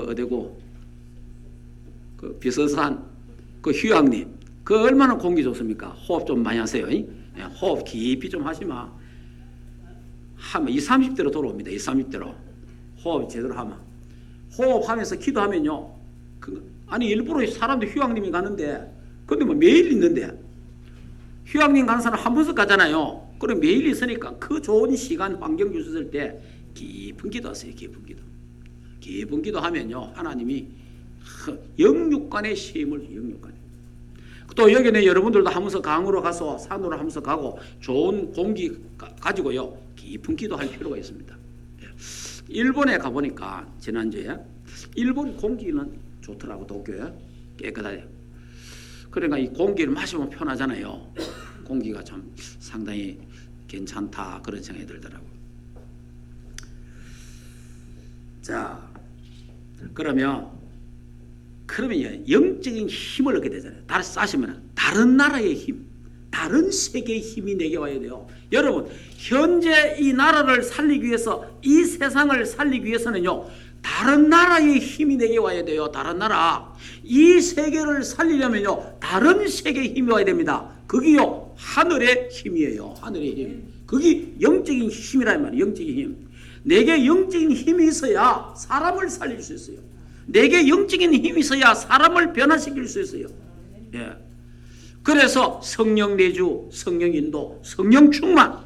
어디고 그 비서산 그 휴양님 그 얼마나 공기 좋습니까? 호흡 좀 많이 하세요. 호흡 깊이 좀 하시면 20, 30대로 돌아옵니다. 20, 30대로 호흡 제대로 하면 호흡하면서 기도하면요. 아니 일부러 사람들 휴양님이 가는데 근데 뭐 매일 있는데 휴양님 가는 사람 한 번씩 가잖아요. 그럼 매일 있으니까 그 좋은 시간 환경 주셨을 때 깊은 기도하세요. 깊은 기도하면요 하나님이 영육간의 쉼을 영육간에 또 여기는 여러분들도 하면서 강으로 가서 산으로 하면서 가고 좋은 공기 가지고요 깊은 기도할 필요가 있습니다. 일본에 가보니까 지난주에 일본 공기는 좋더라고. 도쿄에 깨끗하게. 그러니까 이 공기를 마시면 편하잖아요. 공기가 참 상당히 괜찮다 그런 생각이 들더라고요. 자, 그러면 영적인 힘을 얻게 되잖아요. 다시 싸시면 다른 나라의 힘, 다른 세계의 힘이 내게 와야 돼요. 여러분, 현재 이 나라를 살리기 위해서, 이 세상을 살리기 위해서는요, 다른 나라의 힘이 내게 와야 돼요. 다른 나라. 이 세계를 살리려면요, 다른 세계의 힘이 와야 됩니다. 그게요, 하늘의 힘이에요. 하늘의 힘. 그게 영적인 힘이란 말이에요. 영적인 힘. 내게 영적인 힘이 있어야 사람을 살릴 수 있어요. 내게 영적인 힘이 있어야 사람을 변화시킬 수 있어요. 예. 그래서 성령 내주, 성령 인도, 성령 충만.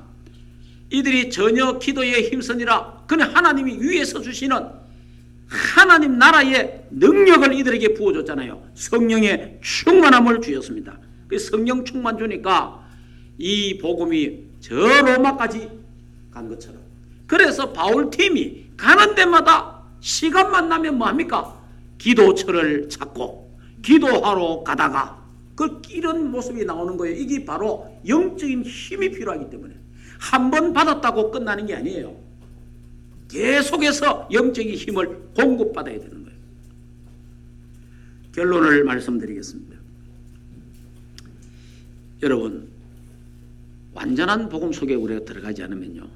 이들이 전혀 기도에 힘쓰니라. 그는 하나님이 위에서 주시는 하나님 나라의 능력을 이들에게 부어줬잖아요. 성령의 충만함을 주셨습니다. 그 성령 충만 주니까 이 복음이 저 로마까지 간 것처럼. 그래서 바울팀이 가는 데마다 시간만 나면 뭐합니까? 기도처를 찾고 기도하러 가다가 이런 모습이 나오는 거예요. 이게 바로 영적인 힘이 필요하기 때문에 한 번 받았다고 끝나는 게 아니에요. 계속해서 영적인 힘을 공급받아야 되는 거예요. 결론을 말씀드리겠습니다. 여러분, 완전한 복음 속에 우리가 들어가지 않으면요,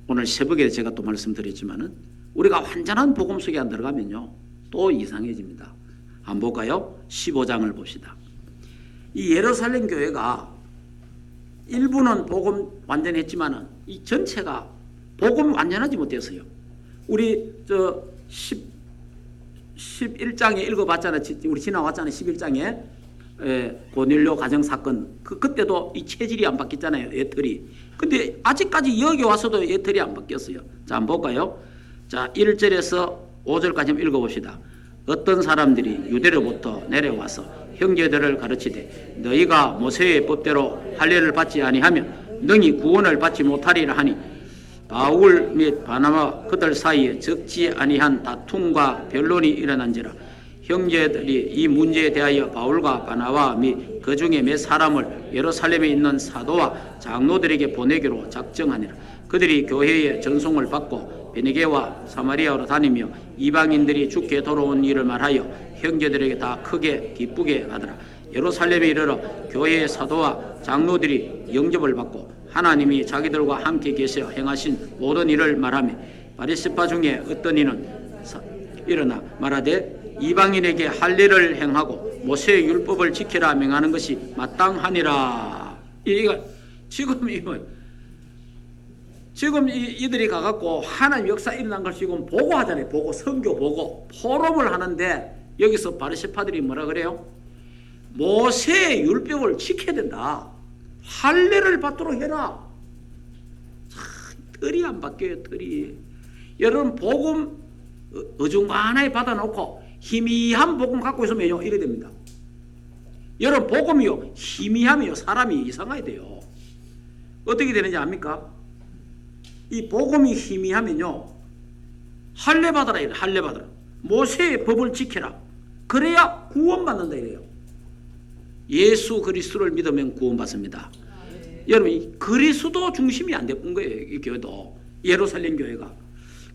오늘 새벽에 제가 또 말씀드렸지만은 우리가 완전한 복음 속에 안 들어가면요 또 이상해집니다. 한번 볼까요? 15장을 봅시다. 이 예루살렘 교회가 일부는 복음 완전했지만은 이 전체가 복음 완전하지 못했어요. 우리 11장에 읽어봤잖아요. 우리 지나왔잖아요. 11장에 고넬료 가정 사건 그때도 이 체질이 안 바뀌었잖아요. 애틀이. 근데 아직까지 여기 와서도 애틀이 안 바뀌었어요. 자, 한번 볼까요? 자, 1절에서 5절까지 한번 읽어봅시다. 어떤 사람들이 유대로부터 내려와서 형제들을 가르치되 너희가 모세의 법대로 할례를 받지 아니하면 능히 구원을 받지 못하리라 하니 바울 및 바나바 그들 사이에 적지 아니한 다툼과 변론이 일어난지라 형제들이 이 문제에 대하여 바울과 바나바 및 그 중에 몇 사람을 예루살렘에 있는 사도와 장로들에게 보내기로 작정하니라. 그들이 교회의 전송을 받고 베네게와 사마리아로 다니며 이방인들이 주께 돌아온 일을 말하여 형제들에게 다 크게 기쁘게 하더라. 예루살렘에 이르러 교회의 사도와 장로들이 영접을 받고 하나님이 자기들과 함께 계셔 행하신 모든 일을 말하며 바리새파 중에 어떤 이는 일어나 말하되 이방인에게 할 일을 행하고 모세의 율법을 지키라 명하는 것이 마땅하니라. 지금 이들이 가갖고 하나님 역사 일어난 걸 지금 보고 하잖아요. 보고 선교 보고 포럼을 하는데 여기서 바리새파들이 뭐라 그래요? 모세의 율법을 지켜야 된다. 할례를 받도록 해라. 털이 안 바뀌어요. 털이. 여러분 복음 어중간하게 받아놓고 희미한 복음 갖고 있으면요 이래 됩니다. 여러분 복음이요 희미하면요 사람이 이상하게 돼요. 어떻게 되는지 압니까? 이 복음이 희미하면요 할례 받아라 이래. 할례 받아라. 모세의 법을 지켜라. 그래야 구원받는다 이래요. 예수 그리스도를 믿으면 구원받습니다. 여러분 이 그리스도 중심이 안 되는 거예요. 이 교회도 예루살렘 교회가.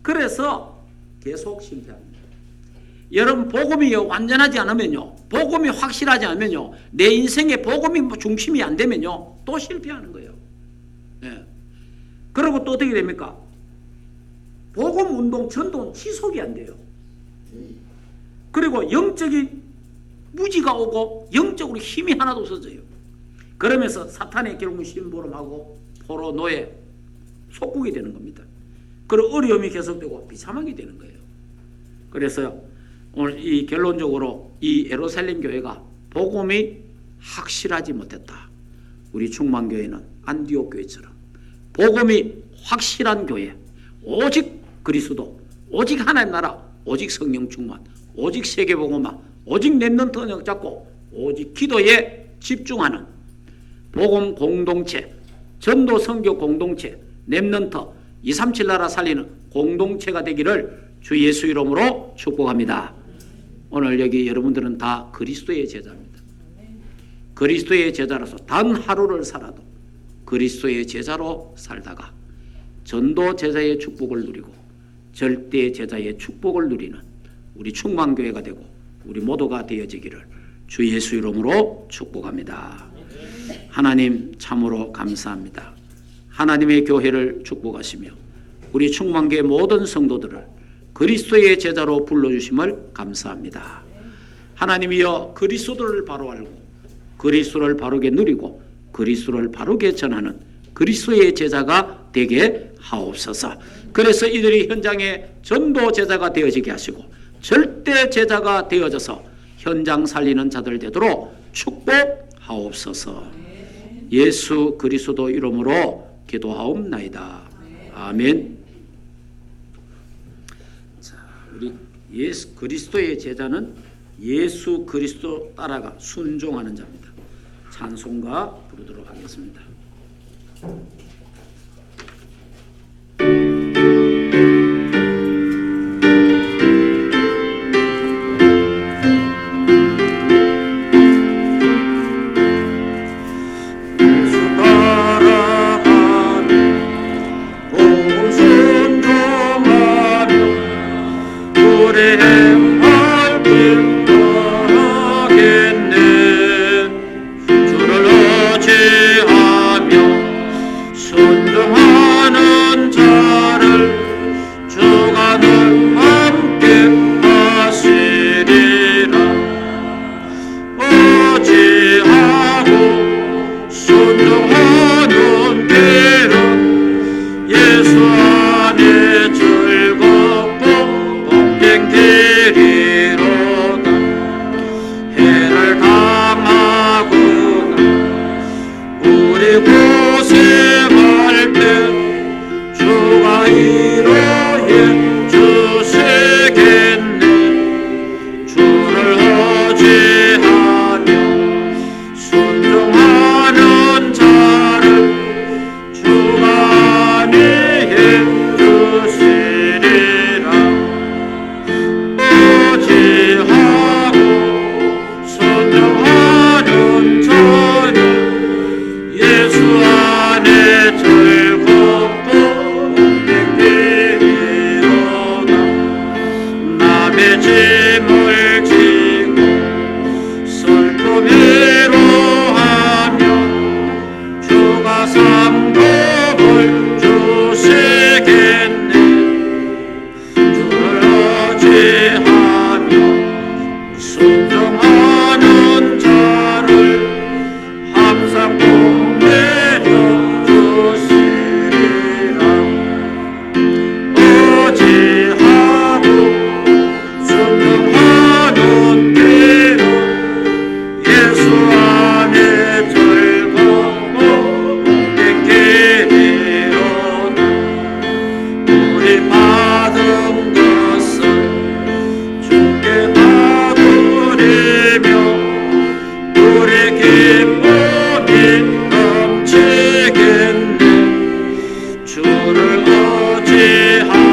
그래서 계속 실패합니다. 여러분 복음이 완전하지 않으면요, 복음이 확실하지 않으면요, 내 인생에 복음이 중심이 안 되면요 또 실패하는 거예요. 예. 그리고 또 어떻게 됩니까? 복음 운동 전도는 지속이 안 돼요. 그리고 영적인 무지가 오고 영적으로 힘이 하나도 없어져요. 그러면서 사탄의 결국 심부름하고 포로 노예 속국이 되는 겁니다. 그리고 어려움이 계속되고 비참하게 되는 거예요. 그래서 오늘 이 결론적으로 이 예루살렘 교회가 복음이 확실하지 못했다. 우리 충만교회는 안디옥 교회처럼 복음이 확실한 교회, 오직 그리스도, 오직 하나님 나라, 오직 성령 충만, 오직 세계복음화, 오직 렘넌트 언약 잡고 오직 기도에 집중하는 복음 공동체, 전도 선교 공동체, 렘넌트 237 나라 살리는 공동체가 되기를 주 예수 이름으로 축복합니다. 오늘 여기 여러분들은 다 그리스도의 제자입니다. 그리스도의 제자로서 단 하루를 살아도 그리스도의 제자로 살다가 전도 제자의 축복을 누리고 절대 제자의 축복을 누리는 우리 충만교회가 되고 우리 모두가 되어지기를 주 예수 이름으로 축복합니다. 하나님 참으로 감사합니다. 하나님의 교회를 축복하시며 우리 충만교회 모든 성도들을 그리스도의 제자로 불러주심을 감사합니다. 하나님이여 그리스도를 바로 알고 그리스도를 바르게 누리고 그리스도를 바르게 전하는 그리스도의 제자가 되게 하옵소서. 그래서 이들이 현장의 전도 제자가 되어지게 하시고 절대 제자가 되어져서 현장 살리는 자들 되도록 축복하옵소서. 예수 그리스도 이름으로 기도하옵나이다. 아멘. 우리 예수 그리스도의 제자는 예수 그리스도 따라가 순종하는 자입니다. 찬송가 부르도록 하겠습니다. 주가 네 받은 것을 주께 아뢰며 우리 기쁨이 넘치겠네. 주를 어찌하노.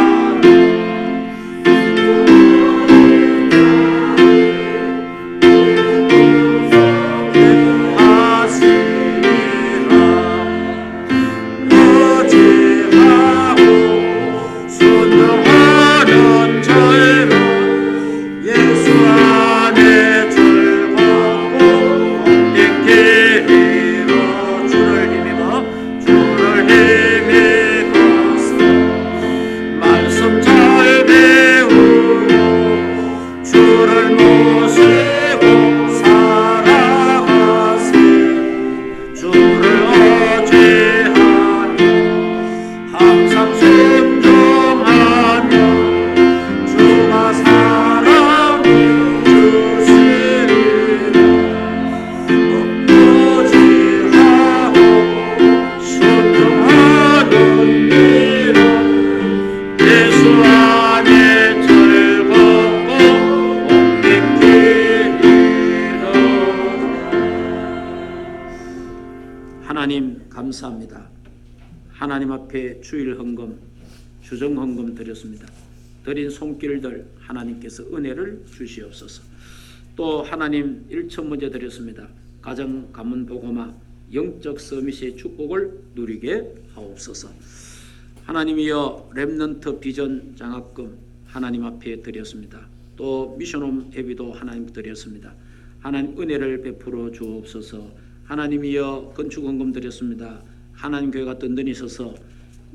하나님 감사합니다. 하나님 앞에 주일 헌금, 주정 헌금 드렸습니다. 드린 손길들 하나님께서 은혜를 주시옵소서. 또 하나님 일천 문제 드렸습니다. 가정 가문 복음화 영적 서밋의 축복을 누리게 하옵소서. 하나님이여 렘넌트 비전 장학금 하나님 앞에 드렸습니다. 또 미션홈 예비도 하나님 드렸습니다. 하나님 은혜를 베풀어 주옵소서. 하나님이여 건축헌금 드렸습니다. 하나님 교회가 든든히 서서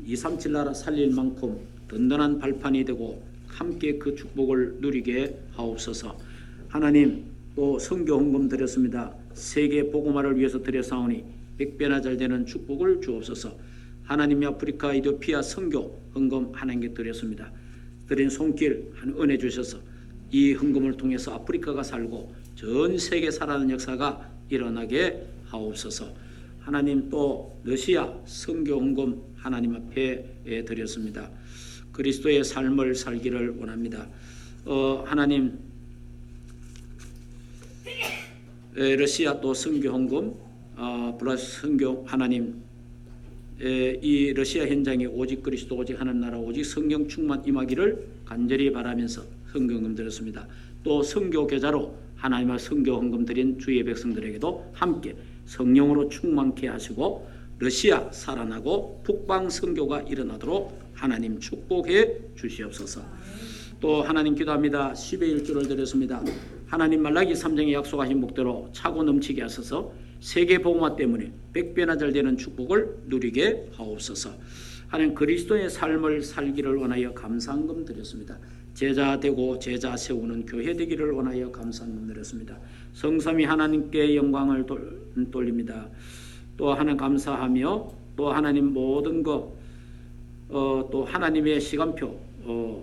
237 나라 살릴 만큼 든든한 발판이 되고 함께 그 축복을 누리게 하옵소서. 하나님 또 선교헌금 드렸습니다. 세계 복음화를 위해서 드렸사오니 100배나 잘 되는 축복을 주옵소서. 하나님이 아프리카 이디오피아 선교 헌금 하나님께 드렸습니다. 드린 손길 한 은혜 주셔서 이 헌금을 통해서 아프리카가 살고 전 세계 살아가는 역사가 일어나게 하옵소서. 하나님 또 러시아 선교 헌금 하나님 앞에 드렸습니다. 그리스도의 삶을 살기를 원합니다. 하나님 러시아 또 선교 헌금 플러스 선교 하나님 이 러시아 현장에 오직 그리스도 오직 하나님 나라 오직 성령 충만 임하기를 간절히 바라면서 헌금 드렸습니다. 또 선교 계좌로 하나님의 선교 헌금 드린 주의 백성들에게도 함께 성령으로 충만케 하시고 러시아 살아나고 북방 선교가 일어나도록 하나님 축복해 주시옵소서. 또 하나님 기도합니다. 10의 1조를 드렸습니다. 하나님 말라기 3장에 약속하신 목대로 차고 넘치게 하소서. 세계 복음화 때문에 100배나 잘 되는 축복을 누리게 하옵소서. 하나님 그리스도의 삶을 살기를 원하여 감사헌금 드렸습니다. 제자 되고 제자 세우는 교회 되기를 원하여 감사헌금 드렸습니다. 성삼위 하나님께 영광을 돌립니다. 또 하나님 감사하며 또 하나님 모든 것 또 하나님의 시간표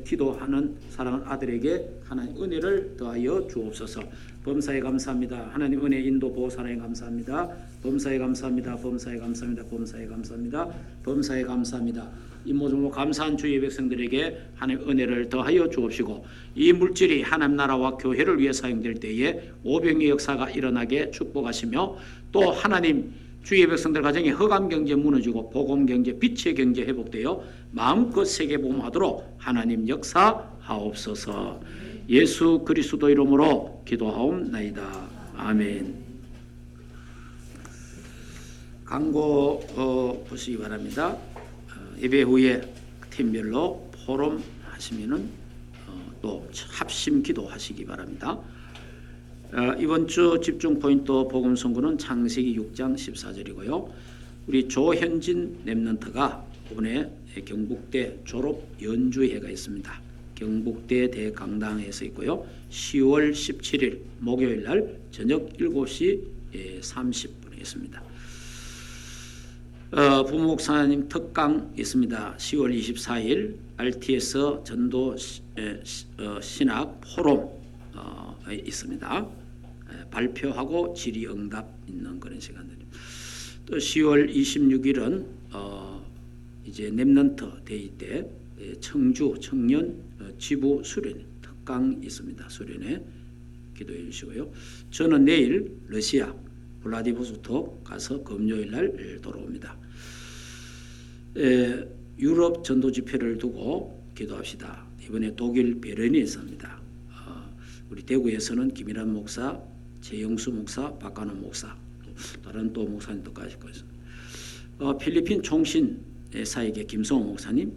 기도하는 사랑하는 아들에게 하나님 은혜를 더하여 주옵소서. 범사에 감사합니다. 하나님 은혜 인도 보호 사랑에 감사합니다. 범사에 감사합니다. 범사에 감사합니다. 범사에 감사합니다. 범사에 감사합니다. 이 모든 감사한 주의 백성들에게 하나님 은혜를 더하여 주옵시고 이 물질이 하나님 나라와 교회를 위해 사용될 때에 오병의 역사가 일어나게 축복하시며 또 하나님 주의 백성들 가정에 흑암 경제 무너지고 복음 경제 빛의 경제 회복되어 마음껏 세계 복음하도록 하나님 역사하옵소서. 예수 그리스도 이름으로 기도하옵나이다. 아멘. 광고 보시기 바랍니다. 예배 후에 팀별로 포럼 하시면은 또 합심 기도하시기 바랍니다. 이번 주 집중 포인트 복음 선고는 창세기 6장 14절이고요. 우리 조현진 랩런트가 이번에 경북대 졸업 연주회가 있습니다. 경북대 대강당에서 있고요. 10월 17일 목요일 날 저녁 7시 30분에 있습니다. 부목사님 특강 있습니다. 10월 24일 RTS 전도 신학 포럼 있습니다. 발표하고 질의응답 있는 그런 시간들입니다. 또 10월 26일은 이제 랩넌트 데이 때 청주 청년 지부 수련 특강 있습니다. 수련회 기도해 주시고요. 저는 내일 러시아 블라디보스톡 가서 금요일 날 돌아옵니다. 유럽 전도 집회를 두고 기도합시다. 이번에 독일 베르린에서입니다. 우리 대구에서는 김일환 목사, 최영수 목사, 박관원 목사, 다른 또 목사님도 가실 거예요. 필리핀 총신 사역의 김성호 목사님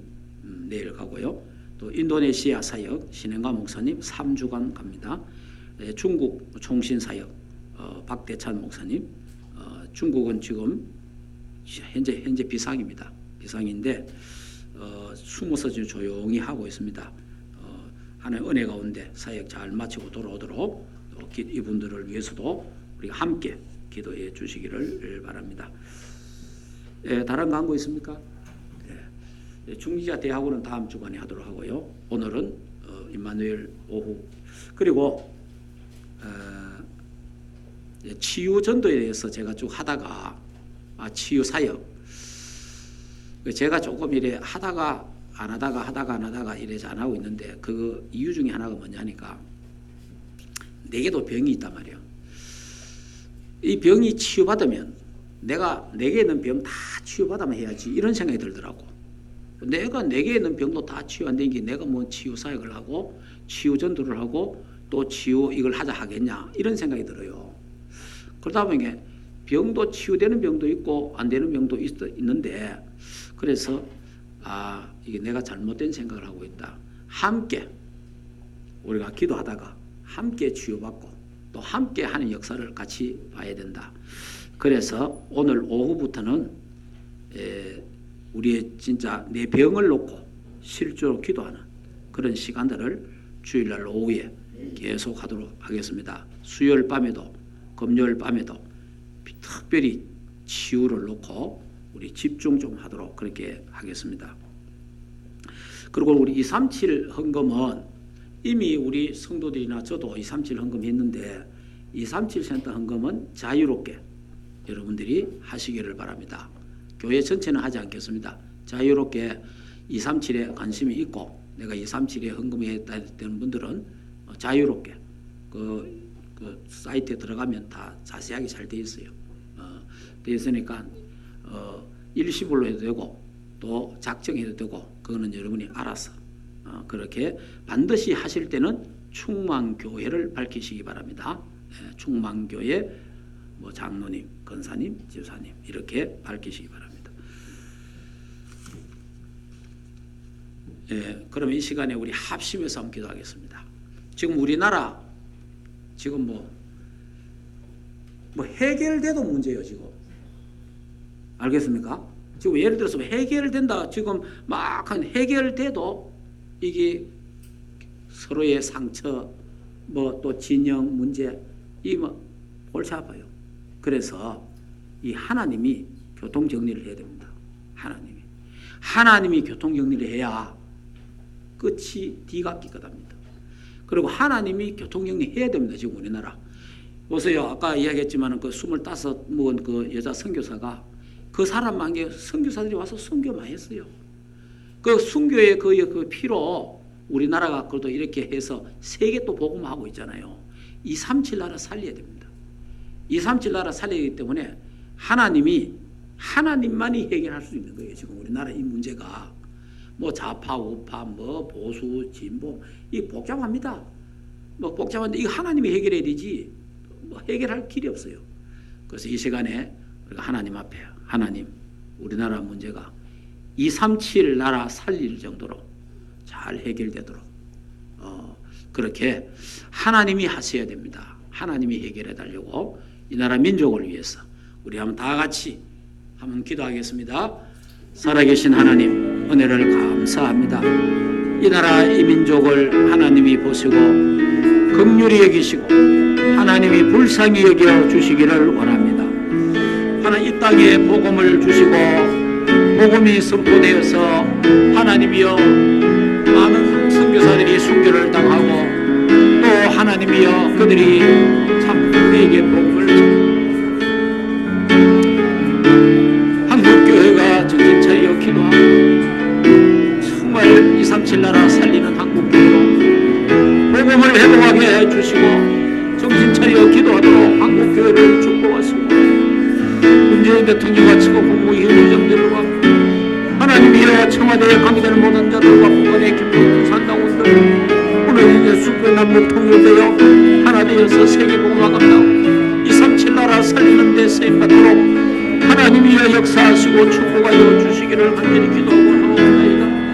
내일 가고요. 또 인도네시아 사역 신행가 목사님 3주간 갑니다. 중국 총신 사역 박대찬 목사님, 중국은 지금 현재 비상입니다. 비상인데 숨어서 지금 조용히 하고 있습니다. 하나의 은혜 가운데 사역 잘 마치고 돌아오도록 이분들을 위해서도 우리가 함께 기도해 주시기를 바랍니다. 다른 광고 있습니까? 중지자 대학원은 다음 주간에 하도록 하고요. 오늘은 임마누엘 오후 그리고 치유 전도에 대해서 제가 쭉 하다가 치유 사역 제가 조금 이래 하다가 안 하다가 이래서 안 하고 있는데 그 이유 중에 하나가 뭐냐니까 내게도 병이 있단 말이에요. 이 병이 치유받으면 내게 있는 병 다 치유받으면 해야지 이런 생각이 들더라고. 내게 있는 병도 다 치유 안 된 게 내가 뭐 치유 사역을 하고 치유 전도를 하고 또 치유 이걸 하겠냐 이런 생각이 들어요. 그러다 보니까 병도 치유되는 병도 있고 안 되는 병도 있는데 그래서 이게 내가 잘못된 생각을 하고 있다. 함께 우리가 기도하다가 함께 치유받고 또 함께 하는 역사를 같이 봐야 된다. 그래서 오늘 오후부터는 우리의 진짜 내 병을 놓고 실제로 기도하는 그런 시간들을 주일날 오후에 계속 하도록 하겠습니다. 수요일 밤에도 금요일 밤에도 특별히 치유를 놓고 우리 집중 좀 하도록 그렇게 하겠습니다. 그리고 우리 237 헌금은 이미 우리 성도들이나 저도 237 헌금했는데 237 센터 헌금은 자유롭게 여러분들이 하시기를 바랍니다. 교회 전체는 하지 않겠습니다. 자유롭게 237에 관심이 있고 내가 237에 헌금했다는 분들은 자유롭게 그 사이트에 들어가면 다 자세하게 잘 되어 있어요. 되어 있으니까 일시불로 해도 되고 또 작정해도 되고 그거는 여러분이 알아서 그렇게 반드시 하실 때는 충만교회를 밝히시기 바랍니다. 충만교회 뭐 장로님, 권사님, 집사님 이렇게 밝히시기 바랍니다. 그러면 이 시간에 우리 합심해서 한번 기도하겠습니다. 지금 우리나라 지금 뭐 해결돼도 문제예요 지금. 알겠습니까? 지금 예를 들어서 해결된다 지금 막 해결돼도 이게 서로의 상처 뭐 또 진영 문제 이 뭐 골치 아파요. 그래서 이 하나님이 교통 정리를 해야 됩니다. 하나님이 교통 정리를 해야 끝이 뒤가 끼끗합니다. 그리고 하나님이 교통 정리해야 됩니다. 지금 우리나라 보세요. 아까 이야기했지만 그 25 먹은 그 여자 선교사가 그 사람만 게 선교사들이 와서 선교 많이 했어요. 그 선교의 그 피로 우리나라가 그래도 이렇게 해서 세계 또 복음하고 있잖아요. 237 나라 살려야 됩니다. 237 나라 살리기 때문에 하나님만이 해결할 수 있는 거예요. 지금 우리나라 이 문제가 뭐 좌파, 우파, 뭐 보수, 진보 이 복잡합니다. 뭐 복잡한데 이거 하나님이 해결해야 되지 뭐 해결할 길이 없어요. 그래서 이 시간에 우리가 하나님 앞에 하나님 우리나라 문제가 237 나라 살릴 정도로 잘 해결되도록 그렇게 하나님이 하셔야 됩니다. 하나님이 해결해 달라고 이 나라 민족을 위해서 우리 한번 다 같이 한번 기도하겠습니다. 살아계신 하나님 은혜를 감사합니다. 이 나라 이 민족을 하나님이 보시고 긍휼히 여기시고 하나님이 불쌍히 여겨 주시기를 원합니다. 하나님 이 땅에 복음을 주시고 복음이 선포되어서 하나님이여 많은 선교사들이 순교를 당하고 또 하나님이여 그들이 참 우리에게 복음을 한국교회가 정신 차려 기도하고 정말 237 나라 살리는 한국교회로 복음을 회복하게 해주시고 정신 차려 기도하도록 한국교회를 축복하시고 문재인 대통령과 치고 국무위원 의장들과 하나님이여 청와대에 감기되는 모든 자들과 북한의 김동준 산당원들 오늘 이제 수교 남북 통일되어 하나 되어서 세계복음화 감당 237 나라 살리는 데 쓰임받도록 하나님이여 역사하시고 축복하여 주시기를 간절히 기도하고 하옵나이다.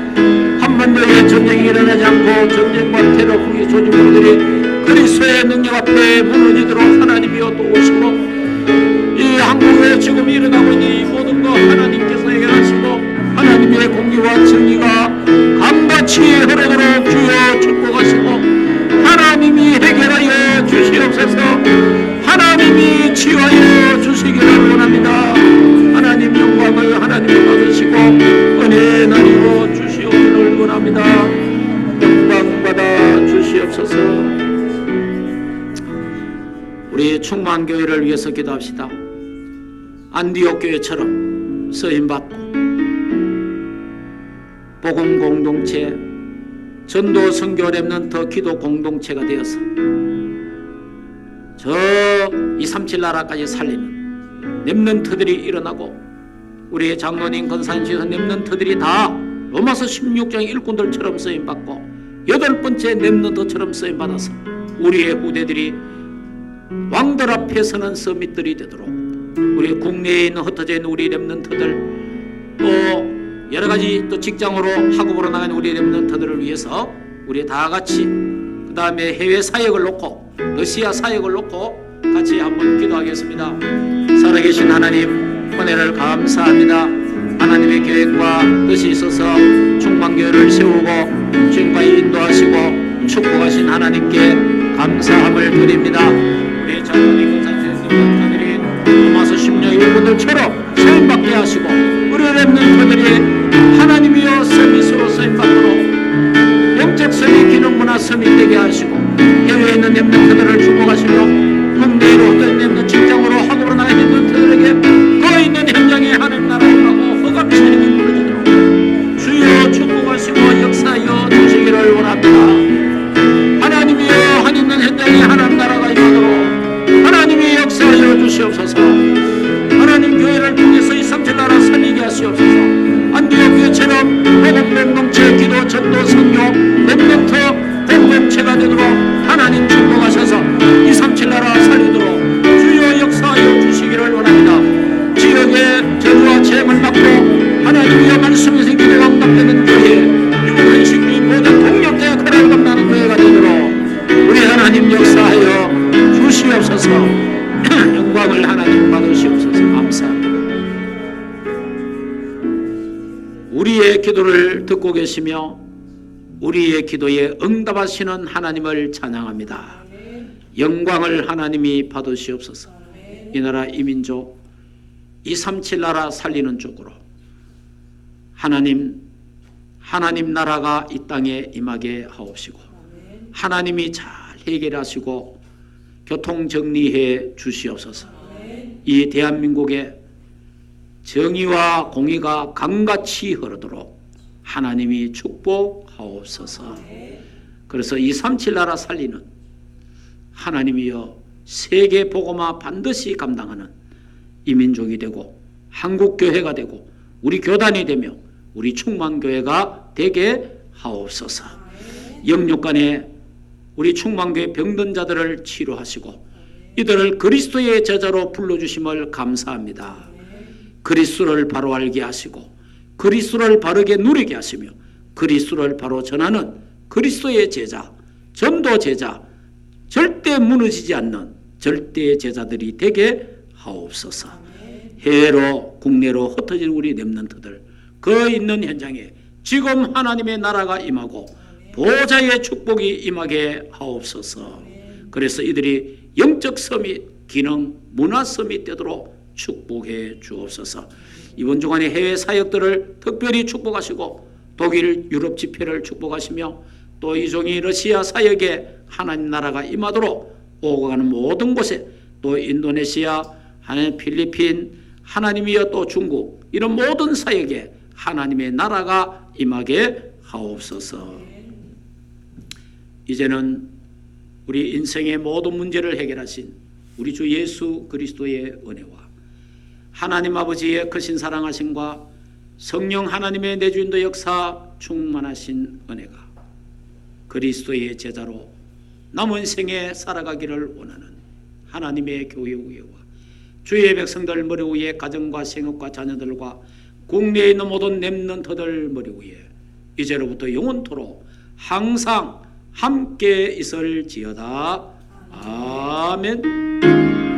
한반도에 전쟁이 일어나지 않고 전쟁과 테러 후기 조직들이 그리스도의 능력 앞에 무너지도록 하나님이여 도우시고 이 한국에 지금 일어나고 있는 이 모든 것 하나님께서 해결하시고 하나님의 공의와 정의가 강같이 흐르도록 주여 축복하시고 하나님이 해결하여 주시옵소서. 하나님이 치유하여 주시기를 원합니다. 하나님 영광을 하나님이 받으시고 은혜 나누어 주시옵기를 원합니다. 영광 받아 주시옵소서. 우리 충만교회를 위해서 기도합시다. 안디옥 교회처럼 쓰임받고 복음 공동체, 전도 선교 렘넌트 기도 공동체가 되어서 저 237 나라까지 살리는 렘넌트들이 일어나고 우리의 장로님 권사님께서 렘넌트들이 다 로마서 16장 일꾼들처럼 쓰임받고 8번째 렘넌트처럼 쓰임받아서 우리의 후대들이 왕들 앞에 서는 서밋들이 되도록 우리 국내에 있는 흩어져 있는 우리 렘넌트들 또 여러가지 또 직장으로 학업으로 나가는 우리 렘넌트들을 위해서 우리 다같이 그 다음에 해외 사역을 놓고 러시아 사역을 놓고 같이 한번 기도하겠습니다. 살아계신 하나님 은혜를 감사합니다. 하나님의 계획과 뜻이 있어서 충만교회를 세우고 지금까지 인도하시고 축복하신 하나님께 감사함을 드립니다. 우리 장로님 권사님들이 로마서 10년 일꾼들처럼 쓰임받게 하시고 우리 렘넌트들이 하나님이여 서밋으로 쓰임받도록 영적 서밋, 기능 문화 서밋 되게 하시고 해외에 있는 렘넌트들을 축복하시며 국내로 어떤 렘넌트 직장으로 학업으로 나가는 렘넌트들에게 그 있는 현장에 하나님 나라라고 허감치 않게 무너지도록 주여 축복하시고 역사하여 주시기를 원합니다. 하나님이여 한 있는 현장에 하나님 나라가 임하도록 하나님이 역사하여 주시옵소서. 하나님 교회를 통해서 237 나라 살리게 하시옵소서. 안디옥 교회처럼 복음 공동체, 기도, 전도, 선교, 렘넌트 공동체가 되도록 하나님 축복하셔서 237 나라 살리도록 주여 역사하여 주시기를 원합니다. 지역의 저주와 재앙을 막고 하나님의 말씀에서 기도가 응답되는 교회, 유목한 식구의 모든 동력자의 그를 감당하는 교회가 되도록 우리 하나님 역사하여 주시옵소서. 영광을 하나님 받으시옵소서. 감사합니다. 우리의 기도를 듣고 계시며 우리의 기도에 응답하시는 하나님을 찬양합니다. 영광을 하나님이 받으시옵소서. 이 나라 이 민족 237 나라 살리는 쪽으로 하나님 나라가 이 땅에 임하게 하옵시고 하나님이 잘 해결하시고 교통 정리해 주시옵소서. 이 대한민국에 정의와 공의가 강같이 흐르도록 하나님이 축복하옵소서. 그래서 237 나라 살리는 하나님이여 세계 복음화 반드시 감당하는 이 민족이 되고 한국교회가 되고 우리 교단이 되며 우리 충만교회가 되게 하옵소서. 영육간에 우리 충만교회 병든 자들을 치료하시고 이들을 그리스도의 제자로 불러주심을 감사합니다. 그리스도를 바로 알게 하시고 그리스도를 바르게 누리게 하시며 그리스도를 바로 전하는 그리스도의 제자, 전도 제자, 절대 무너지지 않는 절대 제자들이 되게 하옵소서. 해외로 국내로 흩어진 우리 렘넌트들 그 있는 현장에 지금 하나님의 나라가 임하고 보좌의 축복이 임하게 하옵소서. 그래서 이들이 영적 서밋, 기능, 문화 서밋 되도록 축복해 주옵소서. 이번 주간에 해외 사역들을 특별히 축복하시고 독일 유럽 집회를 축복하시며 또 이종이 러시아 사역에 하나님 나라가 임하도록 오고 가는 모든 곳에 또 인도네시아, 하나님 필리핀, 하나님이여 또 중국 이런 모든 사역에 하나님의 나라가 임하게 하옵소서. 이제는 우리 인생의 모든 문제를 해결하신 우리 주 예수 그리스도의 은혜와 하나님 아버지의 크신 사랑하심과 성령 하나님의 내주인도 역사 충만하신 은혜가 그리스도의 제자로 남은 생에 살아가기를 원하는 하나님의 교회 위에와 주의 백성들 머리 위에 가정과 생업과 자녀들과 국내에 있는 모든 렘넌트들 머리 위에 이제로부터 영원토록 항상 함께 있을지어다. 아멘.